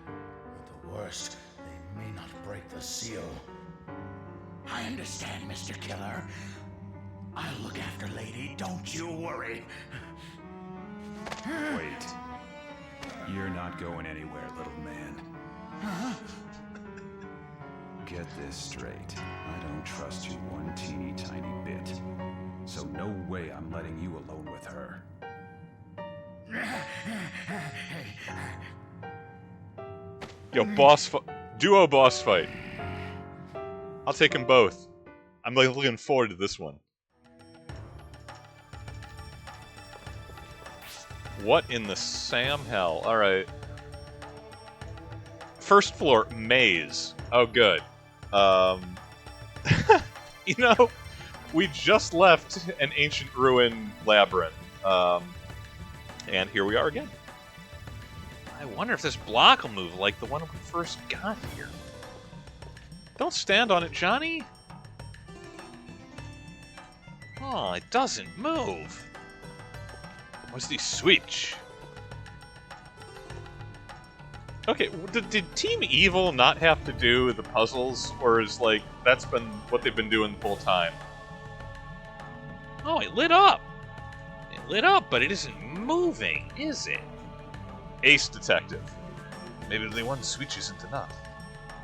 At the worst, they may not break the seal. I understand, Mr. Killer. I'll look after Lady, don't you worry. Wait. You're not going anywhere, little man. Get this straight. I don't trust you one teeny tiny bit. So no way I'm letting you alone with her. Yo, duo boss fight. I'll take them both. I'm looking forward to this one. What in the Sam hell? Alright. First floor, maze. Oh, good. You know, we just left an ancient ruin labyrinth. And here we are again. I wonder if this block will move like the one when we first got here. Don't stand on it, Johnny. Oh, it doesn't move. What's the switch? Okay, did Team Evil not have to do the puzzles, or is, like, that's been what they've been doing the whole time? Oh, it lit up. It lit up, but it isn't moving, is it? Ace Detective. Maybe only one switch isn't enough.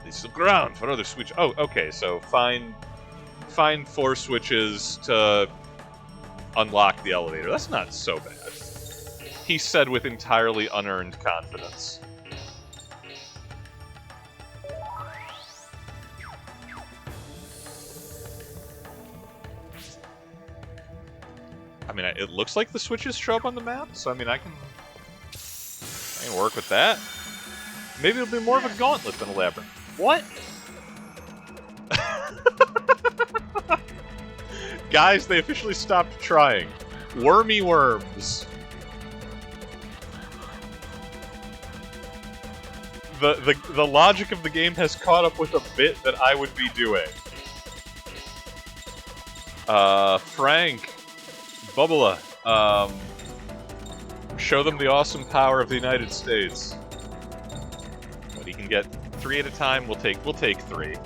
Let's look around for other switch. Oh, okay, so find 4 switches to unlock the elevator. That's not so bad. He said with entirely unearned confidence. I mean, it looks like the switches show up on the map, so I mean, I can work with that. Maybe it'll be more of a gauntlet than a labyrinth. What? Guys, they officially stopped trying. Wormy worms. The logic of the game has caught up with a bit that I would be doing. Frank, Bubba, show them the awesome power of the United States. What he can get 3 at a time, we'll take 3.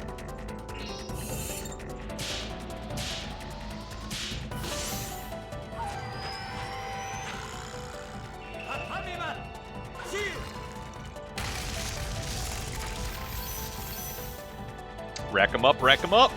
Rack 'em up, rack 'em up!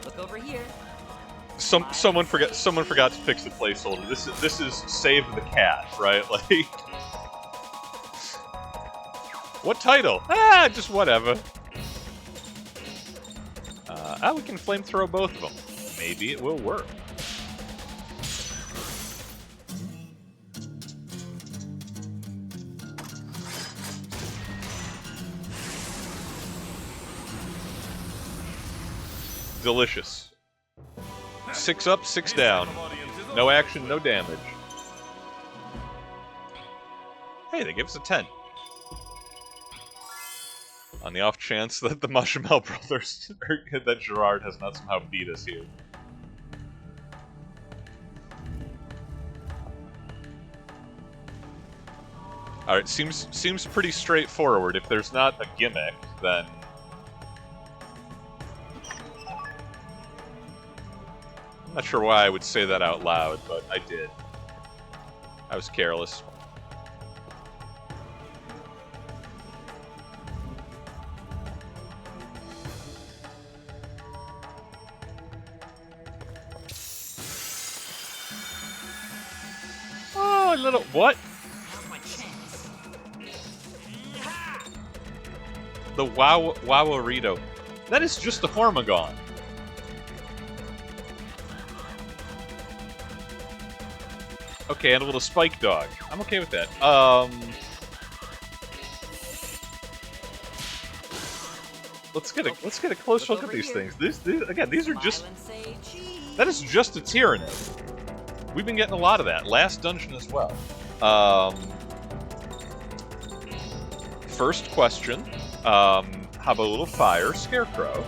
Look over here. Someone forgot to fix the placeholder. This is save the cat, right? Like, what title? Ah, just whatever. We can flamethrow both of them. Maybe it will work. Delicious. 6 up, 6 down. No action, no damage. Hey, they give us a 10. On the off chance that the Mushmel brothers, or that Gerard has not somehow beat us here. Alright, seems pretty straightforward. If there's not a gimmick, then... I'm not sure why I would say that out loud, but I did. I was careless. Oh, a little... What? The Wawarito. That is just a Hormagon. Okay, and a little spike dog. I'm okay with that. Let's get a close look at these things. These again, these are just... That is just a Tyrannid. We've been getting a lot of that. Last dungeon as well. First question. How about a little fire? Scarecrow.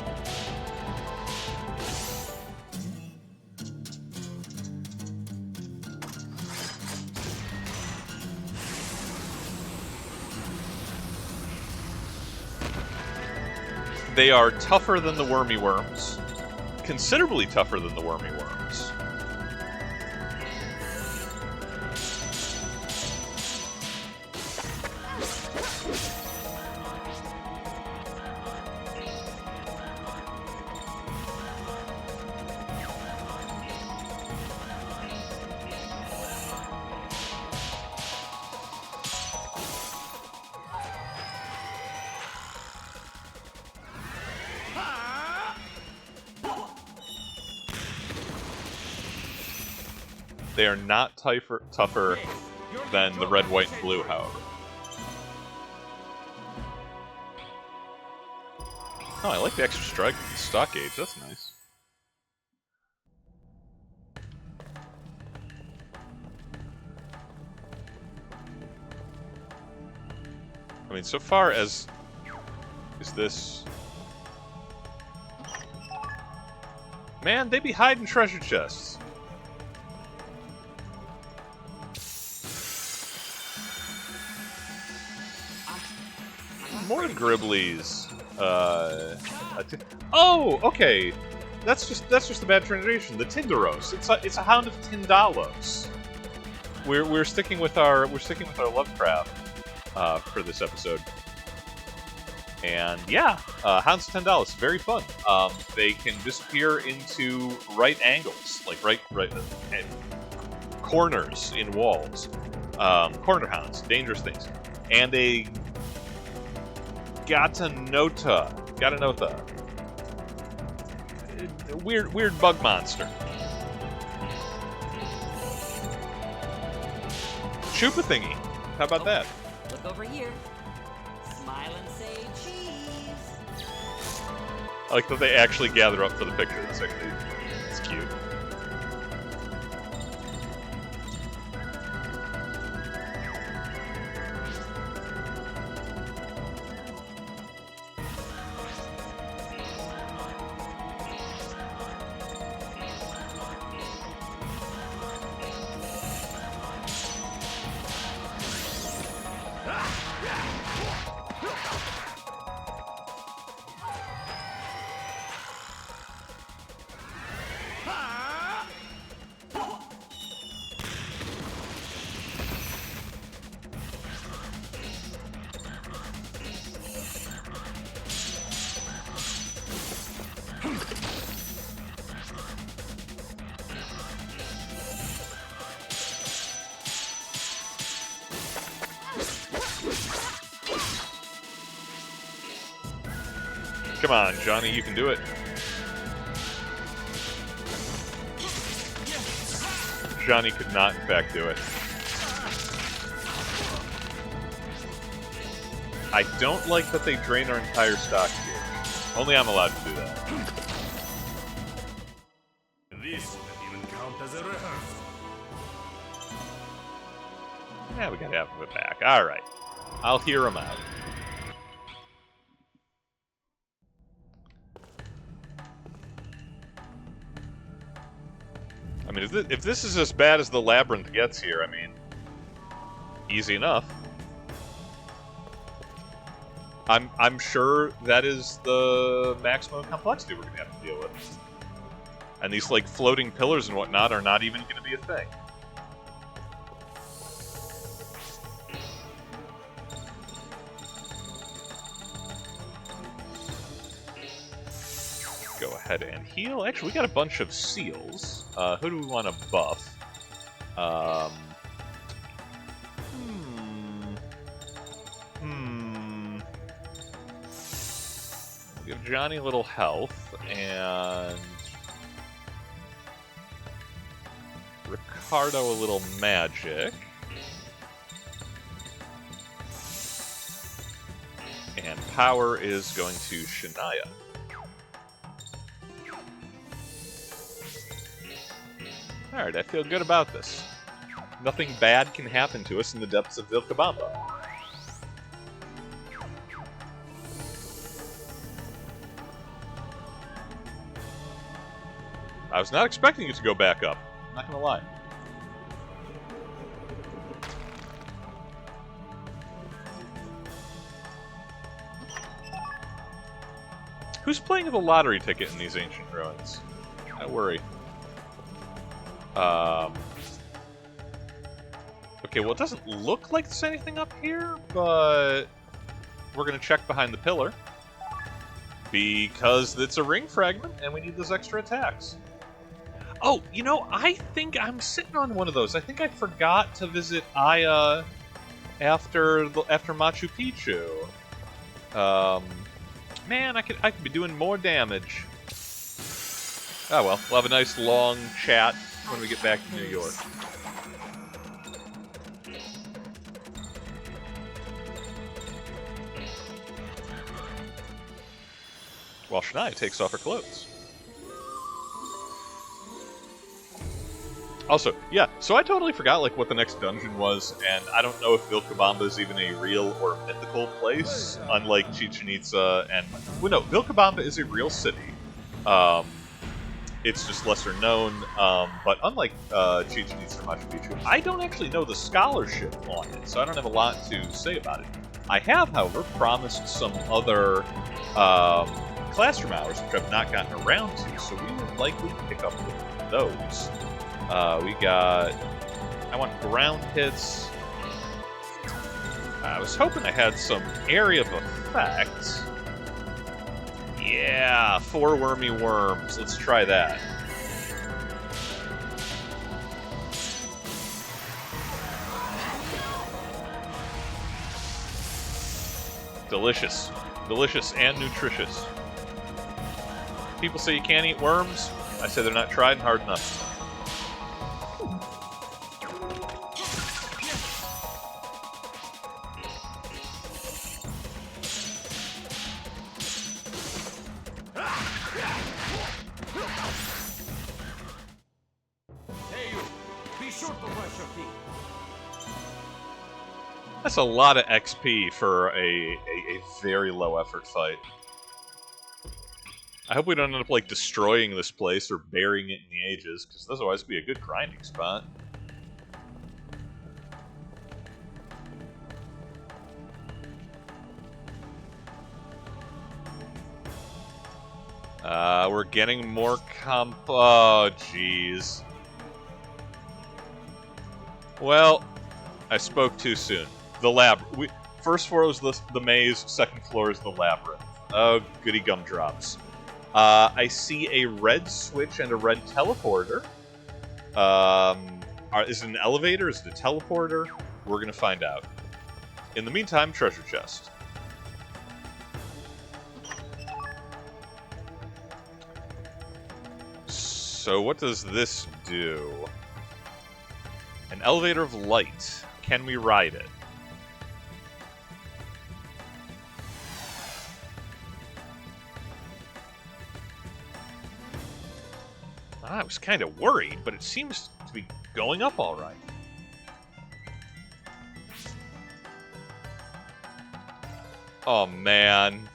They are tougher than the wormy worms. Considerably tougher than the wormy worms. They are not tougher than the red, white, and blue, however. Oh, I like the extra strike with the stock gauge. That's nice. I mean, so far as... Is this... Man, they be hiding treasure chests. More Gribblies. Oh, okay. That's just a bad translation. The Tindaros. It's a hound of Tindalos. We're sticking with our Lovecraft for this episode. And yeah, hounds of Tindalos, very fun. They can disappear into right angles, like right corners in walls. Corner hounds, dangerous things, and a Gatanota. Weird bug monster. Chupa thingy. How about that? Look over here. Smile and say cheese. I like that they actually gather up for the picture. It's cute. Come on, Johnny, you can do it. Johnny could not, in fact, do it. I don't like that they drain our entire stock here. Only I'm allowed to do that. This would even count as a rehearsal. Yeah, we got half of it back. Alright. I'll hear him out. I mean, if this is as bad as the labyrinth gets here, I mean, easy enough. I'm sure that is the maximum complexity we're gonna have to deal with. And these, like, floating pillars and whatnot are not even gonna be a thing. Go ahead and heal. Actually, we got a bunch of seals. Who do we want to buff? Give Johnny a little health, and Ricardo a little magic. And power is going to Shania. Alright, I feel good about this. Nothing bad can happen to us in the depths of Vilcabamba. I was not expecting it to go back up. I'm not gonna lie. Who's playing the lottery ticket in these ancient ruins? I worry. Okay, well, it doesn't look like there's anything up here, but we're gonna check behind the pillar because it's a ring fragment and we need those extra attacks. Oh, you know, I think I'm sitting on one of those. I think I forgot to visit Aya after Machu Picchu. Man, I could be doing more damage. Oh well, we'll have a nice long chat when we get back to New York. While Shania takes off her clothes. Also, yeah, so I totally forgot like what the next dungeon was, and I don't know if Vilcabamba is even a real or mythical place, unlike Chichen Itza and... Well, no, Vilcabamba is a real city. It's just lesser known, but unlike Chichen Itza or Machu Picchu, I don't actually know the scholarship on it, so I don't have a lot to say about it. I have, however, promised some other classroom hours, which I've not gotten around to, so we will likely pick up with those. We got... I want ground hits. I was hoping I had some area of effect. Yeah, 4 wormy worms. Let's try that. Delicious. Delicious and nutritious. People say you can't eat worms. I say they're not tried hard enough. That's a lot of XP for a very low effort fight. I hope we don't end up like destroying this place or burying it in the ages, because otherwise it'd be a good grinding spot. We're getting more oh, jeez. Well, I spoke too soon. The first floor is the maze, second floor is the labyrinth. Oh, goody gumdrops. I see a red switch and a red teleporter. Is it an elevator? Is it a teleporter? We're gonna find out. In the meantime, treasure chest. so what does this do? An elevator of light. Can we ride it? I was kind of worried, but it seems to be going up all right. Oh, man.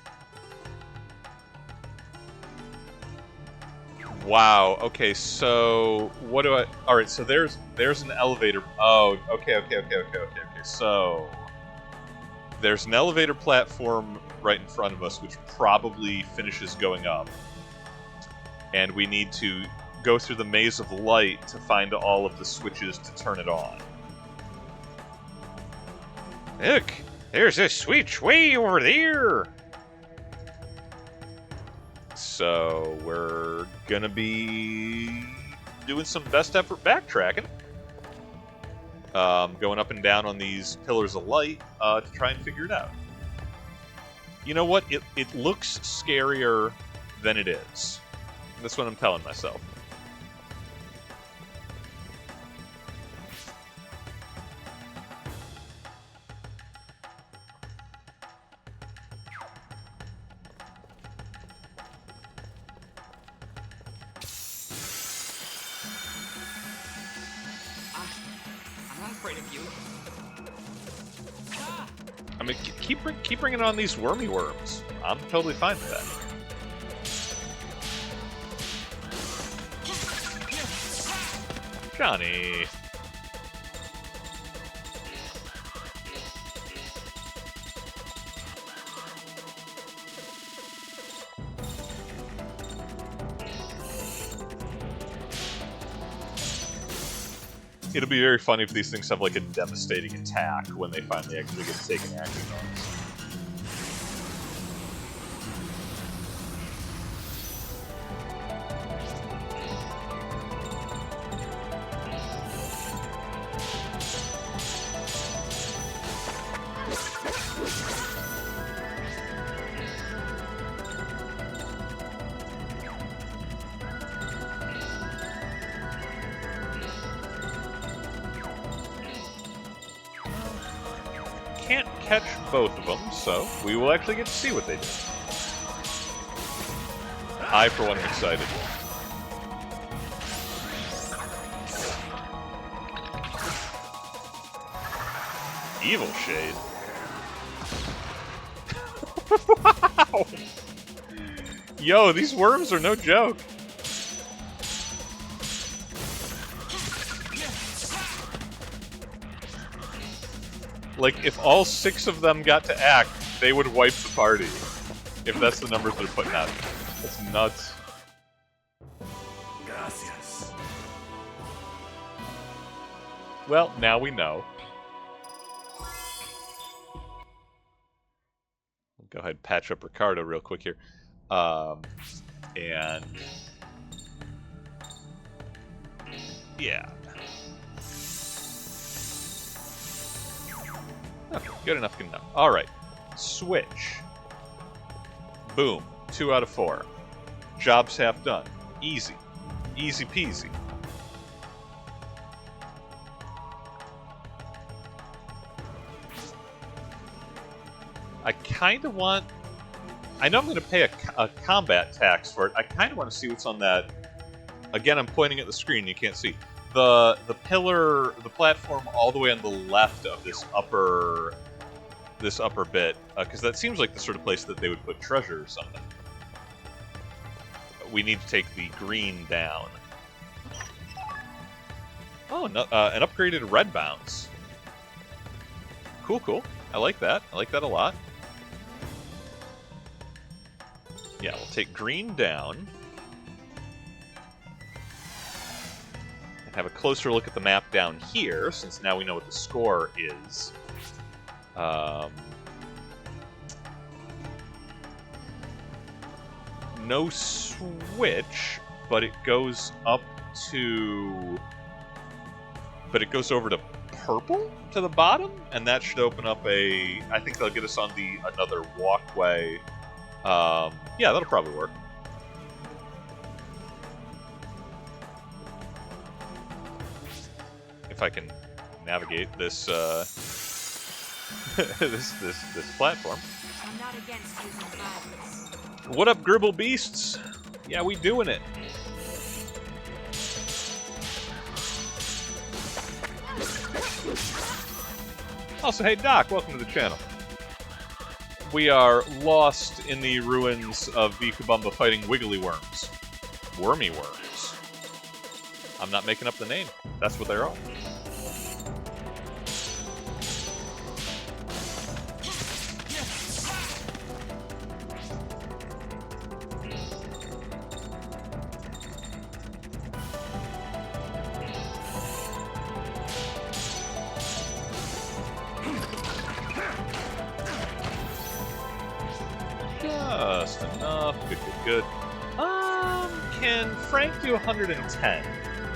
Wow. Okay, so what do I... Alright, so there's an elevator... Oh, okay. So there's an elevator platform right in front of us, which probably finishes going up. And we need to go through the maze of light to find all of the switches to turn it on. Look, there's a switch way over there. So we're gonna be doing some best effort backtracking. Going up and down on these pillars of light to try and figure it out. You know what? It looks scarier than it is. That's what I'm telling myself. I'm not afraid of you. I mean, keep bringing on these wormy worms. I'm totally fine with that. Johnny. It'll be very funny if these things have like a devastating attack when they finally actually get taken action on. Can't catch both of them, so we will actually get to see what they do. I, for one, am excited. Evil Shade. Wow! Yo, these worms are no joke. Like, if all 6 of them got to act, they would wipe the party. If that's the numbers they're putting out. That's nuts. Gracias. Well, now we know. I'll go ahead and patch up Ricardo real quick here. And... yeah. Okay, good enough, good enough. Alright. Switch. Boom. 2 out of 4. Job's half done. Easy. Easy peasy. I kind of want... I know I'm going to pay a combat tax for it. I kind of want to see what's on that... Again, I'm pointing at the screen. You can't see. The pillar, the platform all the way on the left of this upper bit, because that seems like the sort of place that they would put treasure or something. We need to take the green down. Oh, no, an upgraded red bounce. Cool, cool. I like that. I like that a lot. Yeah, we'll take green down. Have a closer look at the map down here, since now we know what the score is. No switch, but it goes up to... But it goes over to purple to the bottom, and that should open up a... I think they'll get us on another walkway. Yeah, that'll probably work. if I can navigate this this platform. I'm not against using violence. What up, Gribble Beasts? Yeah, we doing it. Also, hey Doc, welcome to the channel. We are lost in the ruins of Vilcabamba fighting wiggly worms. Wormy worms. I'm not making up the name. That's what they are. Just enough. Good, good, good. Can Frank do 110?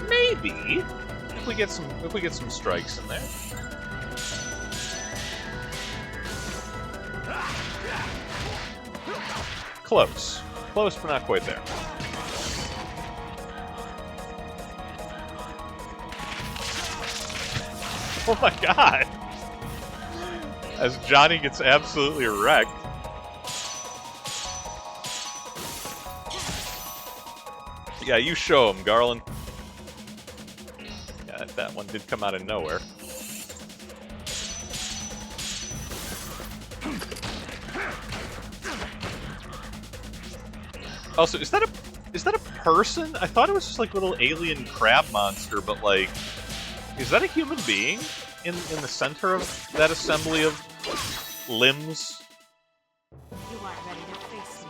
Maybe. If we get some strikes in there. Close. Close, but not quite there. Oh my god! As Johnny gets absolutely wrecked. Yeah, you show him, Garland. Yeah, that one did come out of nowhere. Also, is that a person? I thought it was just like a little alien crab monster, but like, is that a human being in the center of that assembly of limbs? You aren't ready to face me.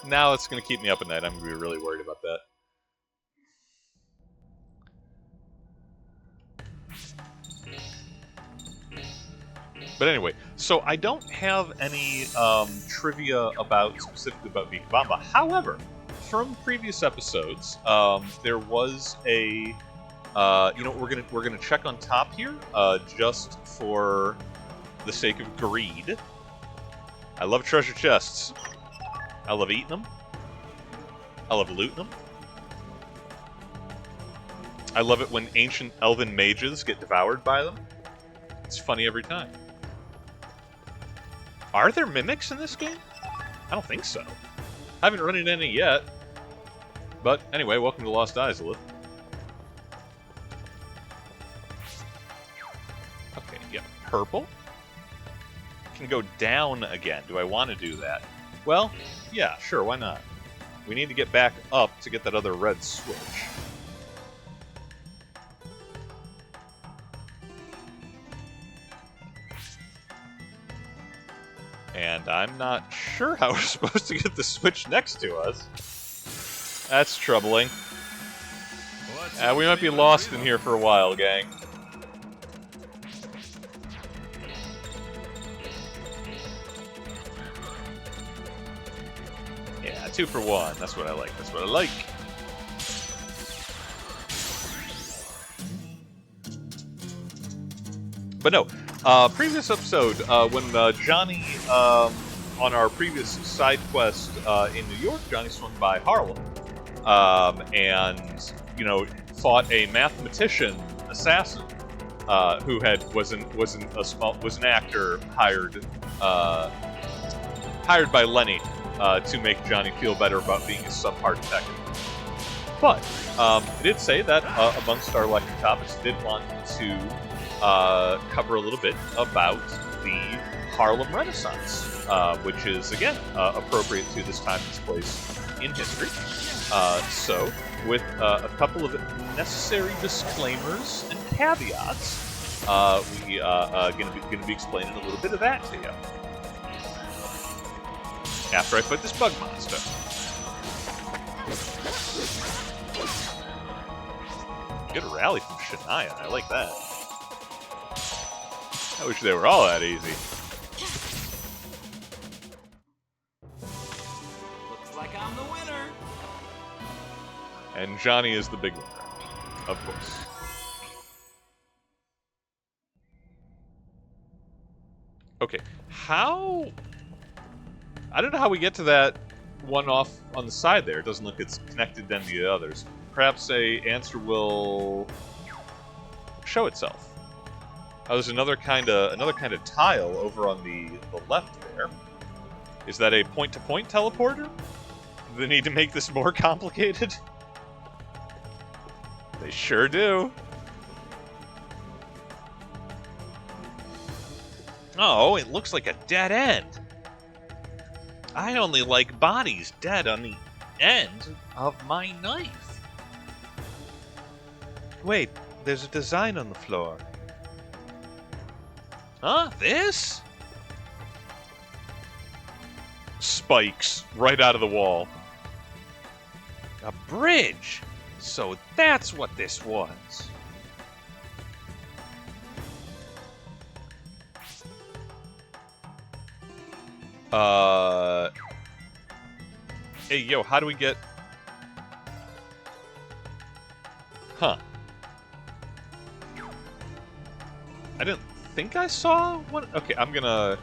Now it's gonna keep me up at night. I'm gonna be really worried about that. But anyway, so I don't have any trivia specifically about Vilcabamba. However, from previous episodes, there was a you know, we're gonna check on top here just for the sake of greed. I love treasure chests. I love eating them. I love looting them. I love it when ancient elven mages get devoured by them. It's funny every time. Are there mimics in this game? I don't think so. I haven't run into any yet. But anyway, welcome to Lost Izalith. Okay, yeah, purple. Can go down again. Do I want to do that? Well, yeah, sure, why not? We need to get back up to get that other red switch. And I'm not sure how we're supposed to get the switch next to us. That's troubling. We might be lost in here for a while, gang. Yeah, 2 for 1. That's what I like. That's what I like. But no, previous episode, when Johnny, on our previous side quest in New York, Johnny swung by Harlem, and, you know, fought a mathematician assassin who was an actor hired by Lenny to make Johnny feel better about being a subpar detective. But it did say that amongst our lecture topics, did want to cover a little bit about the Harlem Renaissance, which is, again, appropriate to this time and this place in history. So, with a couple of necessary disclaimers and caveats, we are going to be explaining a little bit of that to you. After I fight this bug monster. Good rally from Shania, I like that. I wish they were all that easy. Looks like I'm the winner. And Johnny is the big winner, of course. Okay, how... I don't know how we get to that one off on the side there. It doesn't look it's connected to any of the others. Perhaps a answer will show itself. Oh, there's another kind of tile over on the left there. Is that a point-to-point teleporter? Do they need to make this more complicated? They sure do. Oh, it looks like a dead end. I only like bodies dead on the end of my knife. Wait, there's a design on the floor. Huh? This? Spikes right out of the wall. A bridge! So that's what this was. Hey, yo, how do we get... Huh. I didn't think I saw one... Okay, I'm gonna...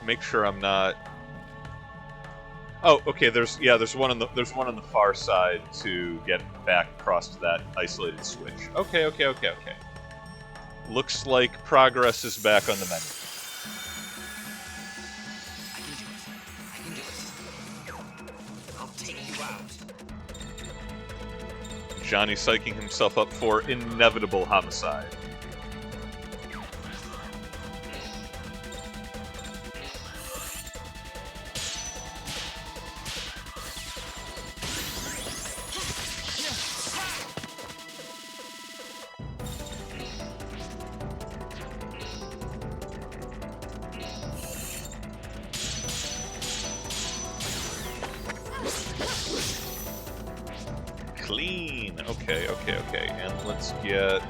make sure I'm not... Oh, okay, there's one on the far side to get back across to that isolated switch. Okay. Looks like progress is back on the menu. I can do it. I'll take you out. Johnny psyching himself up for inevitable homicide. Clean. Okay. And let's get...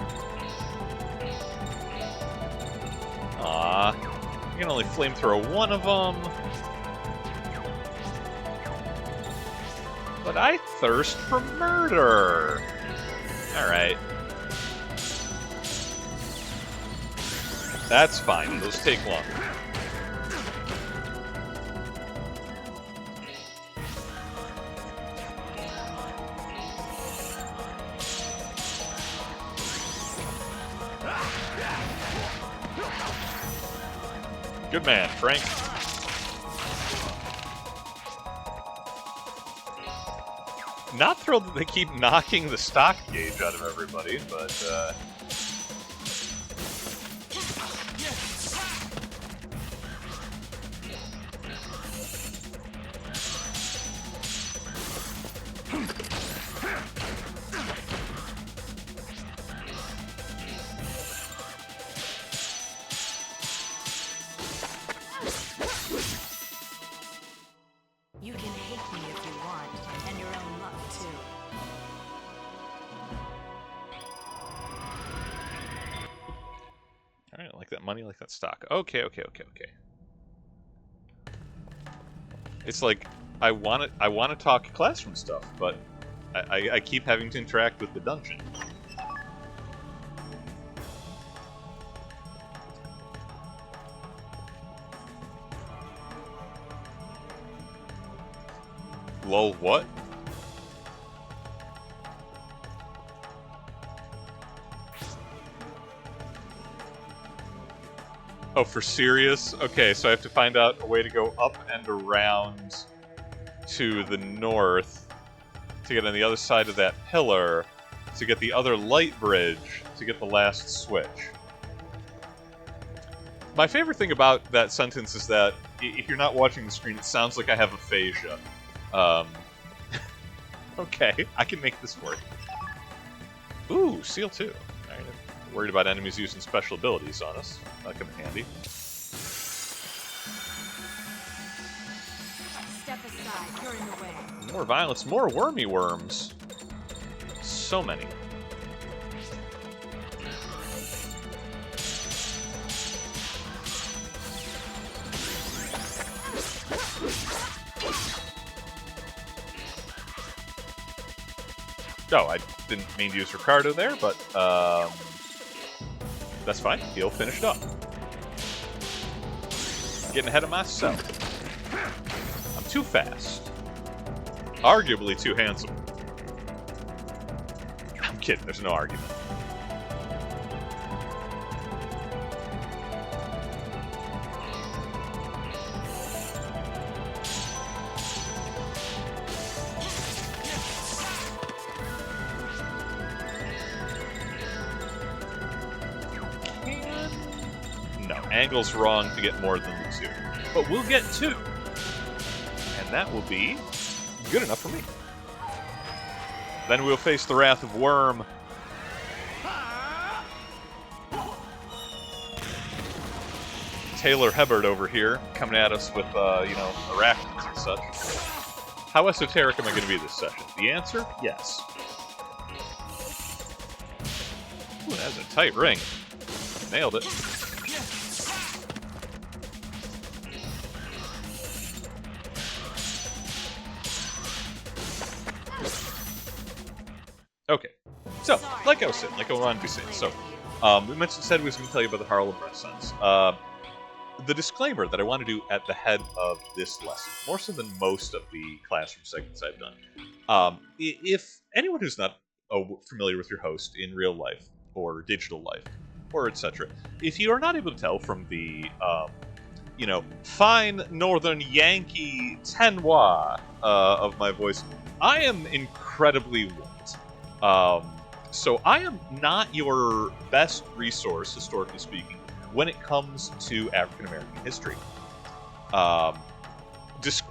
You can only flamethrow one of them. But I thirst for murder. Alright. That's fine. Those take longer. Good man, Frank. Not thrilled that they keep knocking the stock gauge out of everybody, but, You can hate me if you want, and your own luck too. Alright, like that money, like that stock. Okay. It's like, I want to talk classroom stuff, but I keep having to interact with the dungeon. Lol, what? Oh, for serious? Okay, so I have to find out a way to go up and around to the north to get on the other side of that pillar to get the other light bridge to get the last switch. My favorite thing about that sentence is that if you're not watching the screen, it sounds like I have aphasia. Okay, I can make this work. Ooh, Seal 2. Alright, I'm worried about enemies using special abilities on us. That'll come in handy. Step aside, you're in the way. More violence, more wormy worms. So many. Oh, I didn't mean to use Ricardo there, but that's fine. He'll finish it up. Getting ahead of myself. I'm Too fast. Arguably too handsome. I'm kidding, there's no argument. No, angle's wrong to get more than the 2. But we'll get 2. And that will be good enough for me. Then we'll face the wrath of Worm. Taylor Hebert over here, coming at us with, you know, arachnids and such. How esoteric am I going to be this session? The answer? Yes. Ooh, that's a tight ring. Nailed it. Okay, so, like I was saying, like I wanted to be saying, so, we said we was going to tell you about the Harlem Renaissance. The disclaimer that I want to do at the head of this lesson, more so than most of the classroom segments I've done, if anyone who's not familiar with your host in real life, or digital life, or etc., if you are not able to tell from the, you know, fine northern Yankee tenor of my voice, I am incredibly white. So I am not your best resource, historically speaking, when it comes to African American history.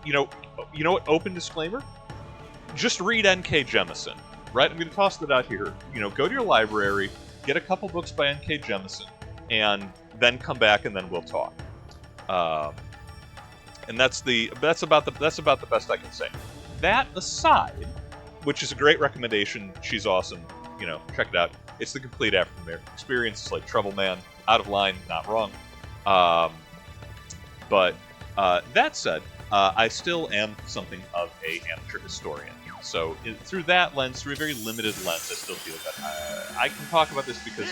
You know what? Open disclaimer. Just read N.K. Jemisin, right? I'm going to toss that out here. You know, go to your library, get a couple books by N.K. Jemisin, and then come back, and then we'll talk. And that's about the best I can say. That aside, which is a great recommendation. She's awesome. You know, check it out. It's the complete African American experience. It's like Trouble Man, out of line, not wrong. But that said, I still am something of an amateur historian. So through that lens, through a very limited lens, I still feel that I can talk about this because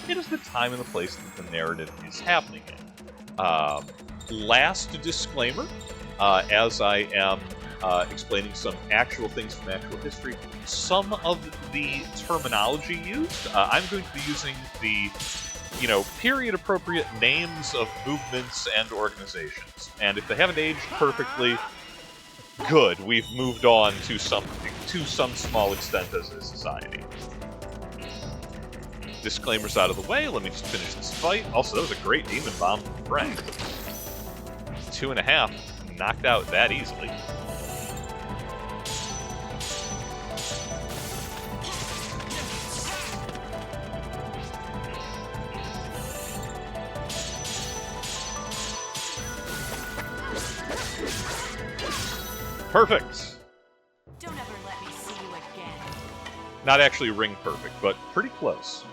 it is the time and the place that the narrative is happening in. Last disclaimer, as I am explaining some actual things from actual history. Some of the terminology used, I'm going to be using the, you know, period-appropriate names of movements and organizations. And if they haven't aged perfectly, good. We've moved on to something, to some small extent as a society. Disclaimers out of the way. Let me just finish this fight. Also, that was a great demon bomb from Frank. 2.5 knocked out that easily. Perfect! Don't ever let me see you again. Not actually ring perfect, but pretty close.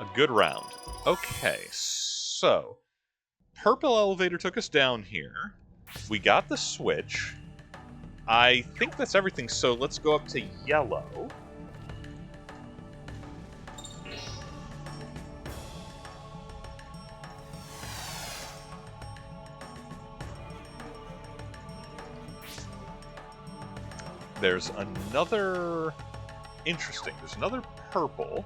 A good round. Okay, so... Purple elevator took us down here. We got the switch. I think that's everything, so let's go up to yellow. There's another... Interesting. There's another purple.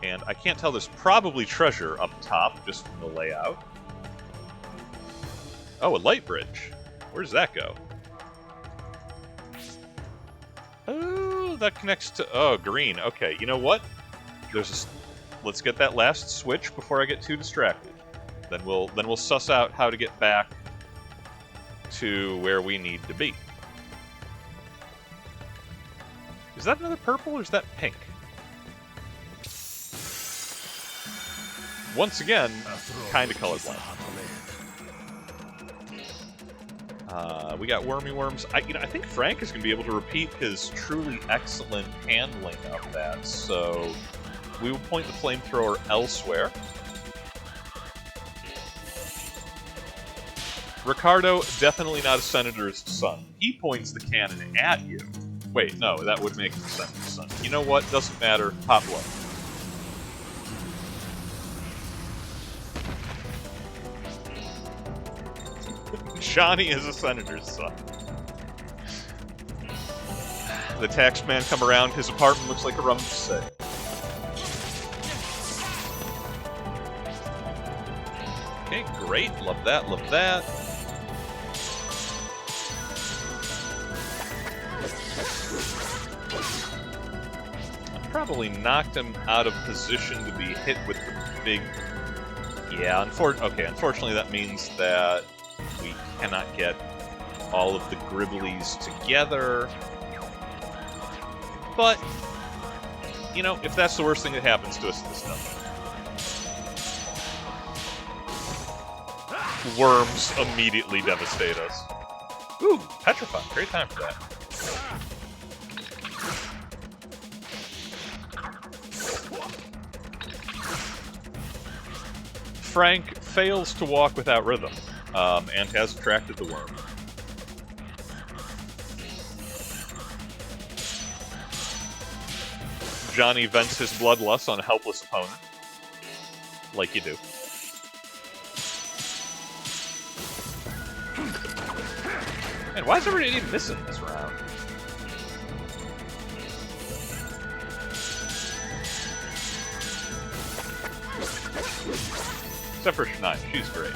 And I can't tell, there's probably treasure up top, just from the layout. Oh, a light bridge. Where does that go? Oh, that connects to... Oh, green. Okay, you know what? Let's get that last switch before I get too distracted. Then we'll suss out how to get back to where we need to be. Is that another purple or is that pink? Once again, kind of colorblind. We got wormy worms. I think Frank is going to be able to repeat his truly excellent handling of that, so we will point the flamethrower elsewhere. Ricardo, definitely not a senator's son. He points the cannon at you. Wait, no, that would make him a senator's son. You know what? Doesn't matter. Hot blood. Johnny is a senator's son. The tax man come around. His apartment looks like a rummage set. Okay, great. Love that. Love that. I probably knocked him out of position to be hit with the big... Yeah, unfortunately that means that we cannot get all of the Gribblies together. But, you know, if that's the worst thing that happens to us in this dungeon. Worms immediately devastate us. Ooh, Petrify. Great time for that. Frank fails to walk without rhythm, and has attracted the worm. Johnny vents his bloodlust on a helpless opponent. Like you do. Man, why is everybody missing this round? Except for Shania, she's great.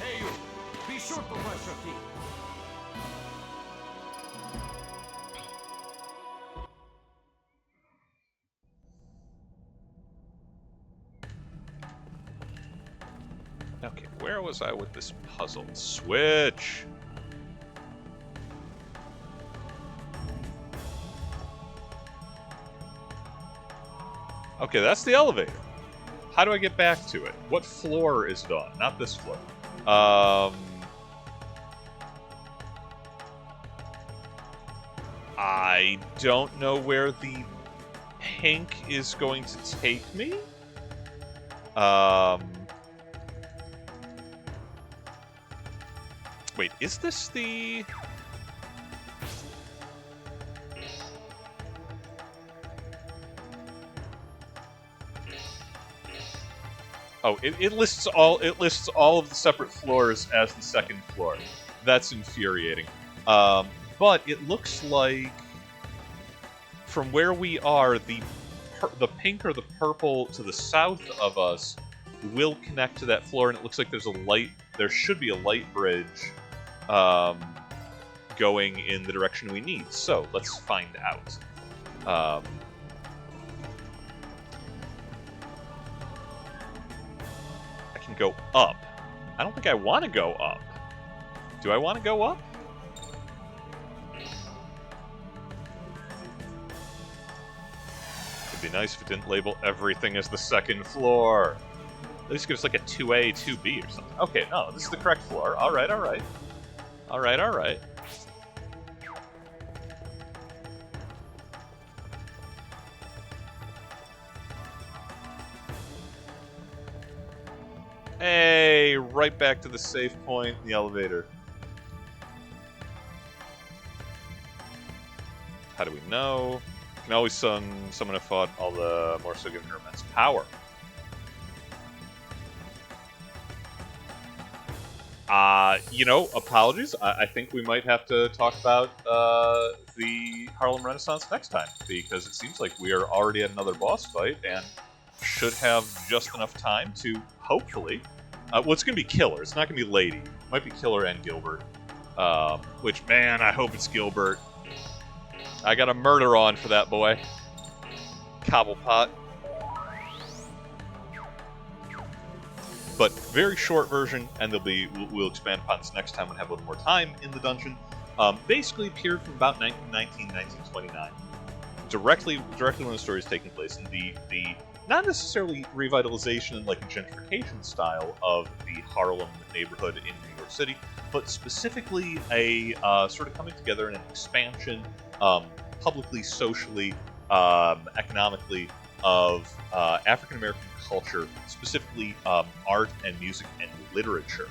Hey you! Be sure to brush your teeth. Okay, where was I with this puzzle? Switch! Okay, that's the elevator. How do I get back to it? What floor is it on? Not this floor. I don't know where the pink is going to take me. Wait, is this the... Oh, it lists all of the separate floors as the second floor. That's infuriating. But it looks like from where we are, the pink or the purple to the south of us will connect to that floor, and it looks like there's a light. There should be a light bridge going in the direction we need. So let's find out. I can go up. I don't think I want to go up. Do I want to go up? It'd be nice if it didn't label everything as the second floor. At least give us like a 2A, 2B or something. Okay, no, this is the correct floor. Alright, alright. Alright, alright. Hey, right back to the safe point in the elevator. How do we know? Can always summon a fought all the more so giving her immense power. You know, apologies. I think we might have to talk about the Harlem Renaissance next time, because it seems like we are already at another boss fight and should have just enough time to, hopefully... well, it's going to be Killer. It's not going to be Lady. It might be Killer and Gilbert. Which, man, I hope it's Gilbert. I got a murder on for that boy. Cobblepot. But very short version, and we'll expand upon this next time when we have a little more time in the dungeon. Basically appeared from about 1919, 1929. Directly when the story is taking place. And the not necessarily revitalization and like a gentrification style of the Harlem neighborhood in New York City, but specifically a sort of coming together and an expansion, publicly, socially, economically, of African American culture, specifically art and music and literature,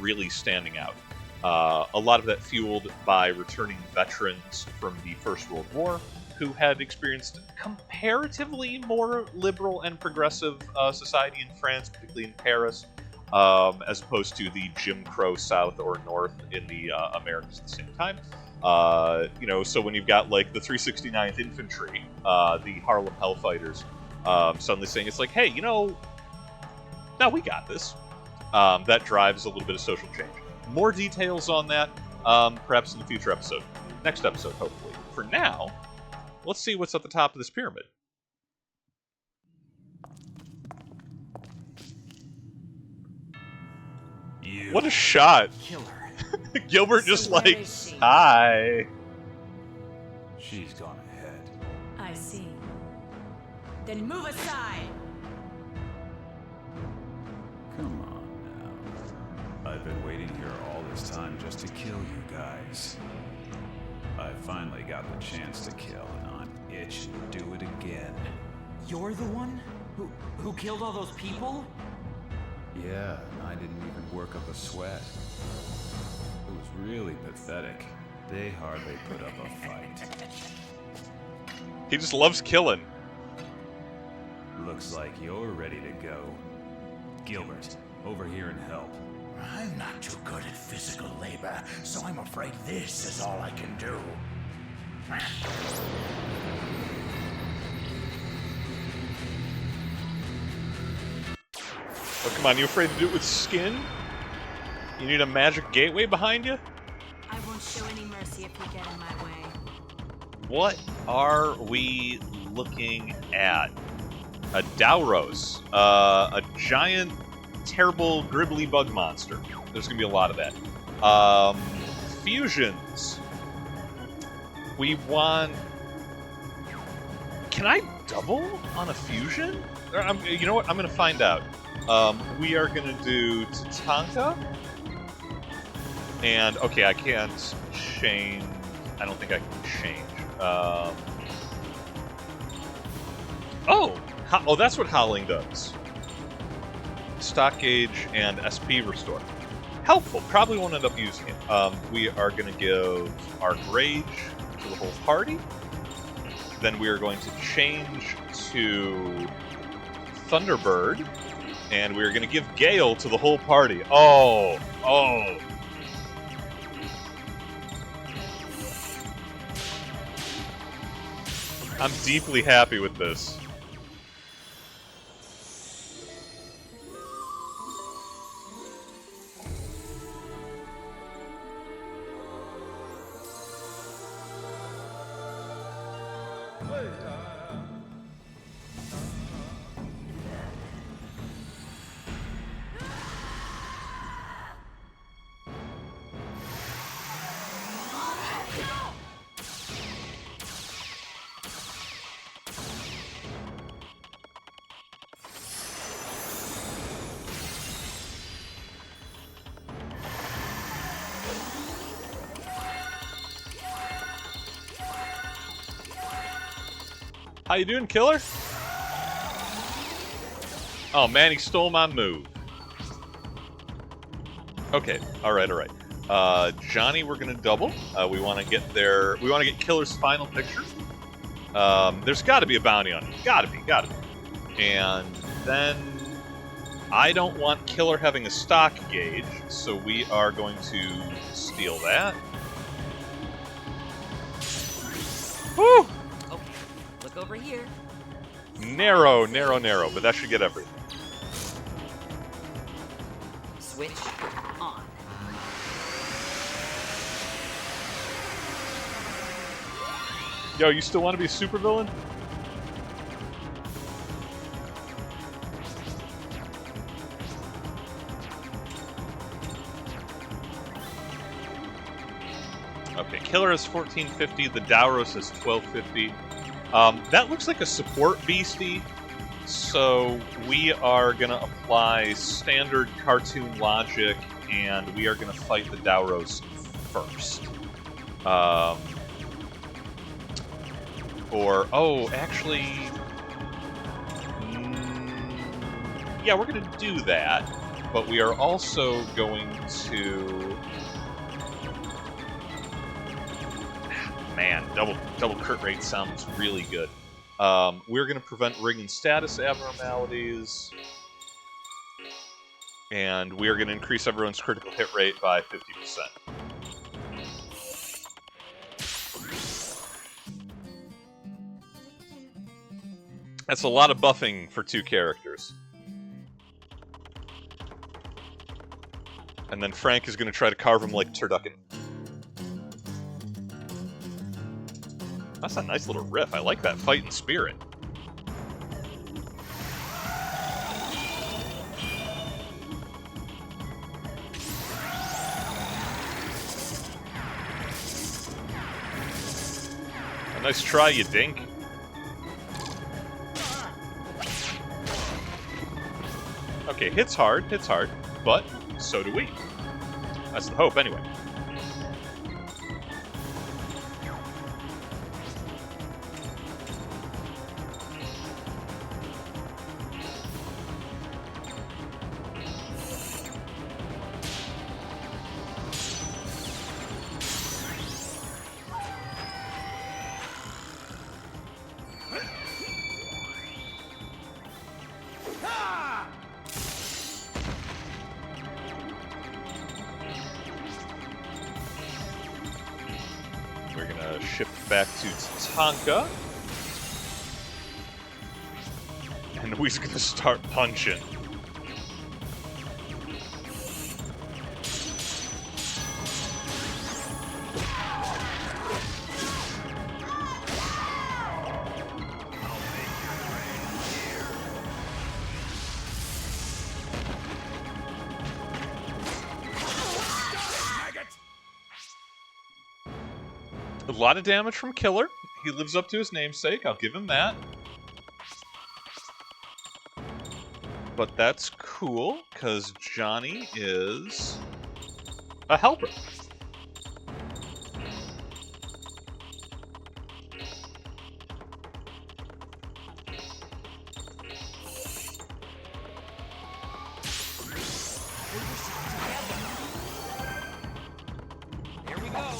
really standing out. A lot of that fueled by returning veterans from the First World War, who had experienced comparatively more liberal and progressive society in France, particularly in Paris, as opposed to the Jim Crow South or North in the Americas at the same time. So when you've got like the 369th Infantry, the Harlem Hellfighters, suddenly saying it's like, hey, now we got this. That drives a little bit of social change. More details on that, perhaps in a future episode. Next episode, hopefully. For now, let's see what's at the top of this pyramid. What a shot! Killer. Gilbert So just where like, is she? hi. She's gone ahead. I see. Then move aside! Come on now. I've been waiting here all this time just to kill you guys. I finally got the chance to kill, and I'm itching to do it again. You're the one who killed all those people? Yeah, I didn't even work up a sweat. It was really pathetic. They hardly put up a fight. He just loves killing. Looks like you're ready to go. Gilbert, over here and help. I'm not too good at physical labor, so I'm afraid this is all I can do. Oh, come on, you afraid to do it with skin? You need a magic gateway behind you? I won't show any mercy if you get in my way. What are we looking at? A Dauros. A giant, terrible, gribbly bug monster. There's going to be a lot of that. Fusions. We want... Can I double on a fusion? You know what? I'm going to find out. We are going to do Tatanka. And, okay, I can't change... I don't think I can change. Oh, that's what Howling does. Stock gauge and SP restore. Helpful. Probably won't end up using it. We are going to give our rage to the whole party. Then we are going to change to Thunderbird. And we are going to give Gale to the whole party. Oh. I'm deeply happy with this. How you doing, killer? Oh man, he stole my move. Okay, alright. Johnny, we're gonna double. We wanna get Killer's final picture. There's gotta be a bounty on him. Gotta be. And then I don't want Killer having a stock gauge, so we are going to steal that. Woo! Look over here. Narrow, but that should get everything. Switch on. Yo, you still want to be a supervillain? Okay, Killer has 1450, the Dauros has 1250. That looks like a support beastie, so we are going to apply standard cartoon logic, and we are going to fight the Dauros first. Yeah, we're going to do that, but we are also going to... Man, double crit rate sounds really good. We're going to prevent ring and status abnormalities. And we're going to increase everyone's critical hit rate by 50%. That's a lot of buffing for 2 characters. And then Frank is going to try to carve him like turducken. That's a nice little riff. I like that fighting spirit. A nice try, you dink. Okay, hits hard, but so do we. That's the hope, anyway. We're gonna shift back to Tatanka. And we're gonna start punching. A lot of damage from Killer. He lives up to his namesake, I'll give him that. But that's cool, because Johnny is a helper. Here we go.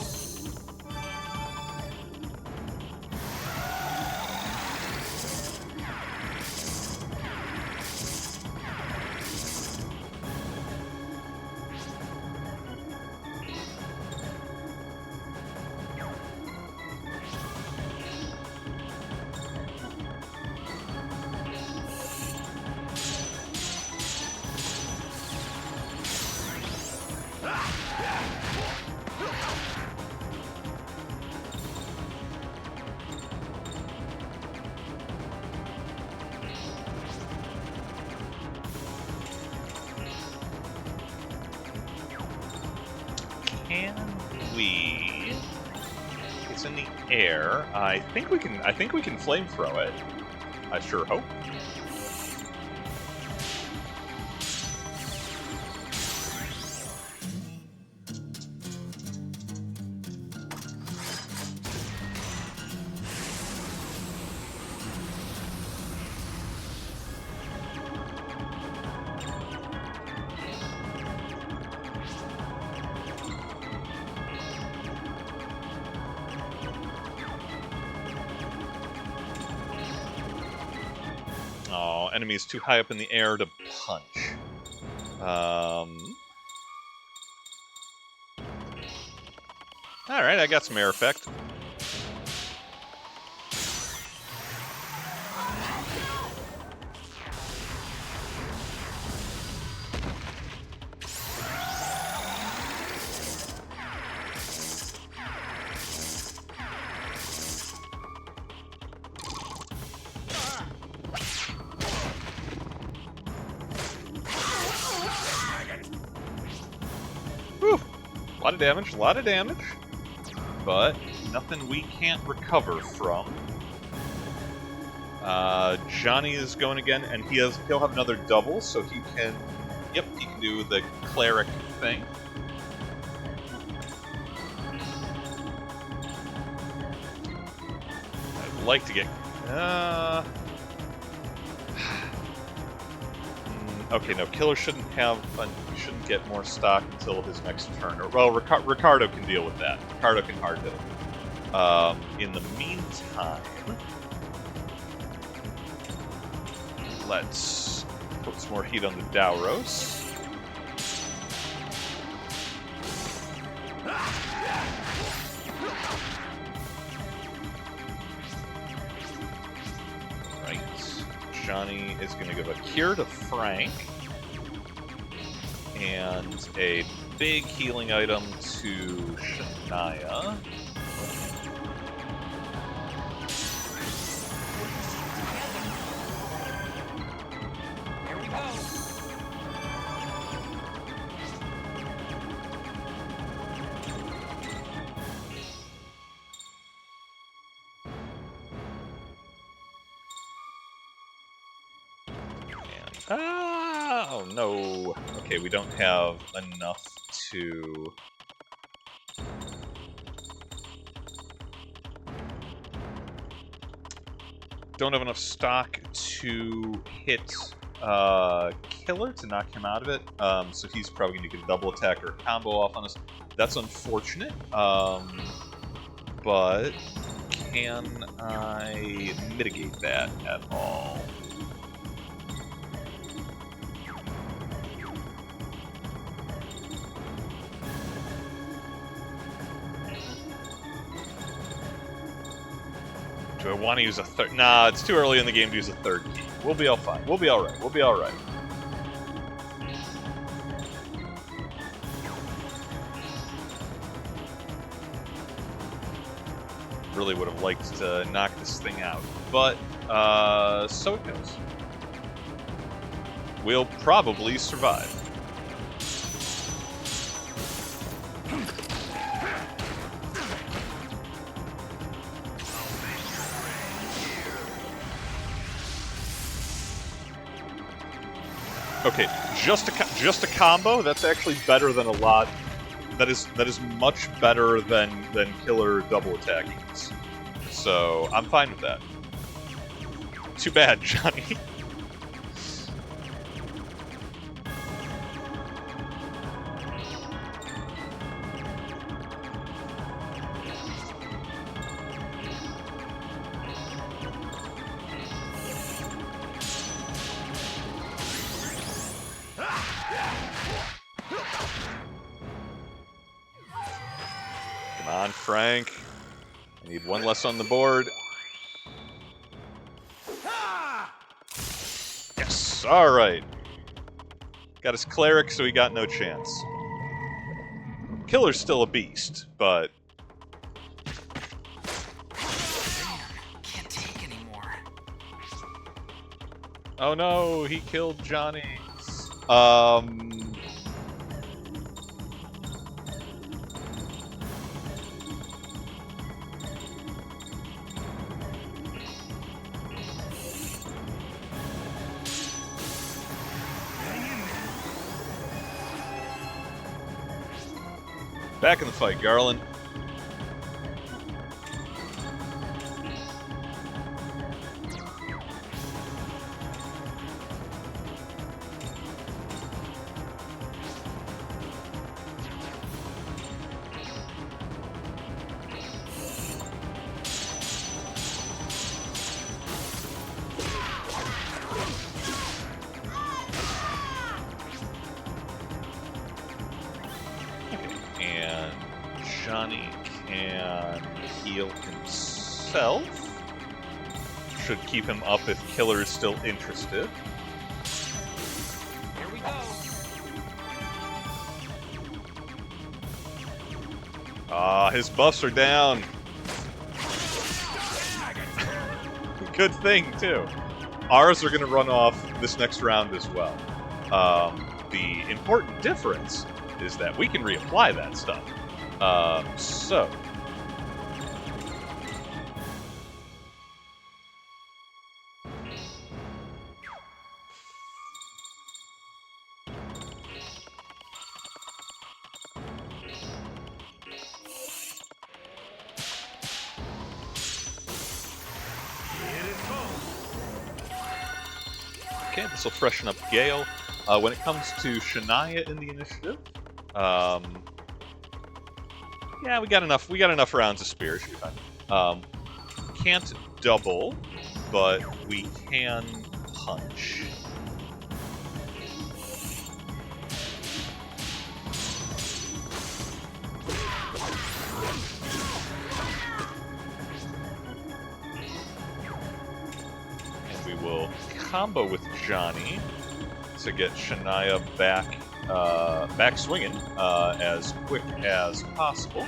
Can we? It's in the air. I think we can flamethrow it. I sure hope. Oh, enemy is too high up in the air to punch. Alright, I got some air effect. Whew. A lot of damage. But nothing we can't recover from. Johnny is going again, and he'll have another double, so he can... Yep, he can do the cleric thing. I'd like to get... Okay, no, Killer shouldn't get more stock until his next turn. Or, well, Ricardo can deal with that. Ricardo can hard hit him. In the meantime, let's put some more heat on the Dauros. Right. Johnny is going to give a cure to Frank. And a big healing item to Shania. Here we go. Oh no. Okay, we don't have enough to... Don't have enough stock to hit Killer to knock him out of it. So he's probably going to get a double attack or a combo off on us. That's unfortunate. But can I mitigate that at all? Do I want to use a third? Nah, it's too early in the game to use a third key. We'll be all fine. We'll be all right. We'll be all right. Really would have liked to knock this thing out, but so it goes. We'll probably survive. Okay, just a combo. That's actually better than a lot. That is much better than Killer double attacking us. So I'm fine with that. Too bad, Johnny. Come on, Frank. I need one less on the board. Yes, alright. Got his cleric, so he got no chance. Killer's still a beast, but... Can't take anymore. Oh no, he killed Johnny. Back in the fight, Garland. And Johnny can heal himself. Should keep him up if Killer is still interested. Here we go. Ah, his buffs are down. Good thing, too. Ours are going to run off this next round as well. The important difference is that we can reapply that stuff. So... Okay, this will freshen up Gale. When it comes to Shania in the initiative, Yeah, we got enough. We got enough rounds of spear. Should be fine. Can't double, but we can punch. And we will combo with Johnny to get Shania back swinging as quick as possible.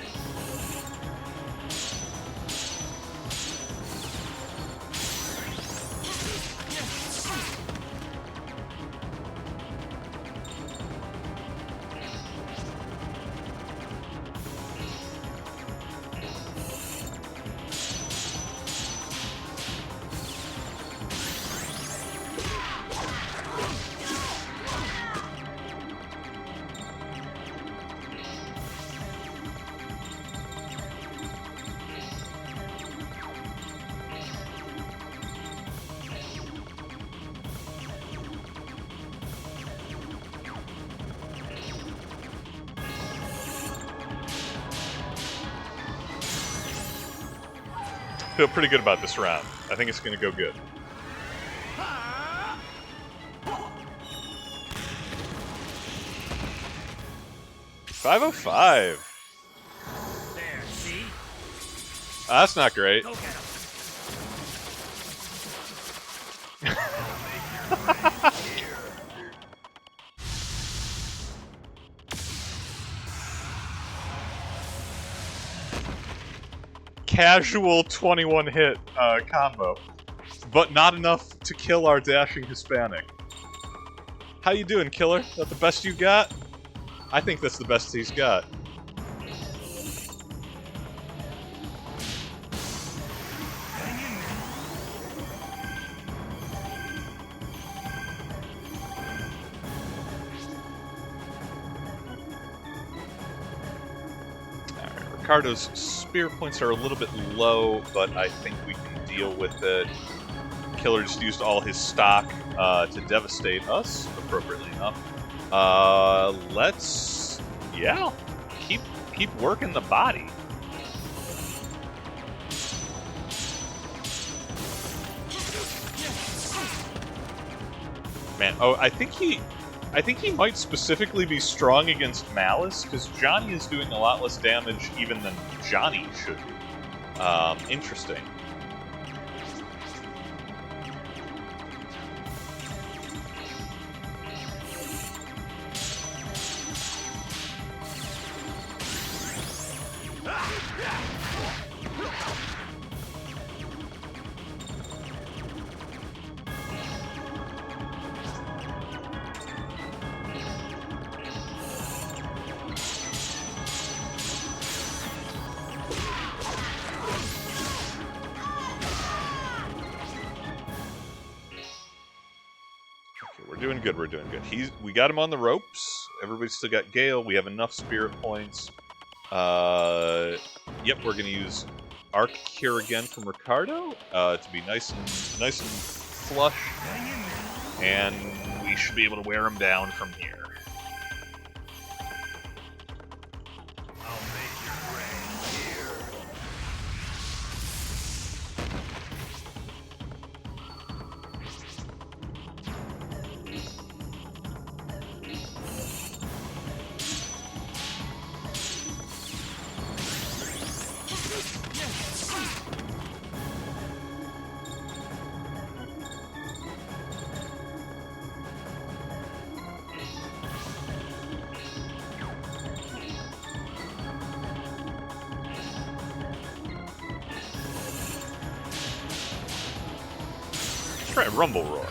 Feel pretty good about this round. I think it's going to go good. $505. There, see? That's not great. Go get him. Casual 21 hit combo, but not enough to kill our dashing Hispanic. How you doing, killer? That the best you got? I think that's the best he's got. Ricardo's spear points are a little bit low, but I think we can deal with it. Killer just used all his stock to devastate us, appropriately enough. Let's, yeah, keep working the body. Man, oh, I think he might specifically be strong against Malice, because Johnny is doing a lot less damage even than Johnny should be. Interesting. We're doing good. We got him on the ropes. Everybody's still got Gale. We have enough spirit points. Yep, we're gonna use Arc Cure again from Ricardo to be nice and flush, and we should be able to wear him down from here. Try Rumble Roar.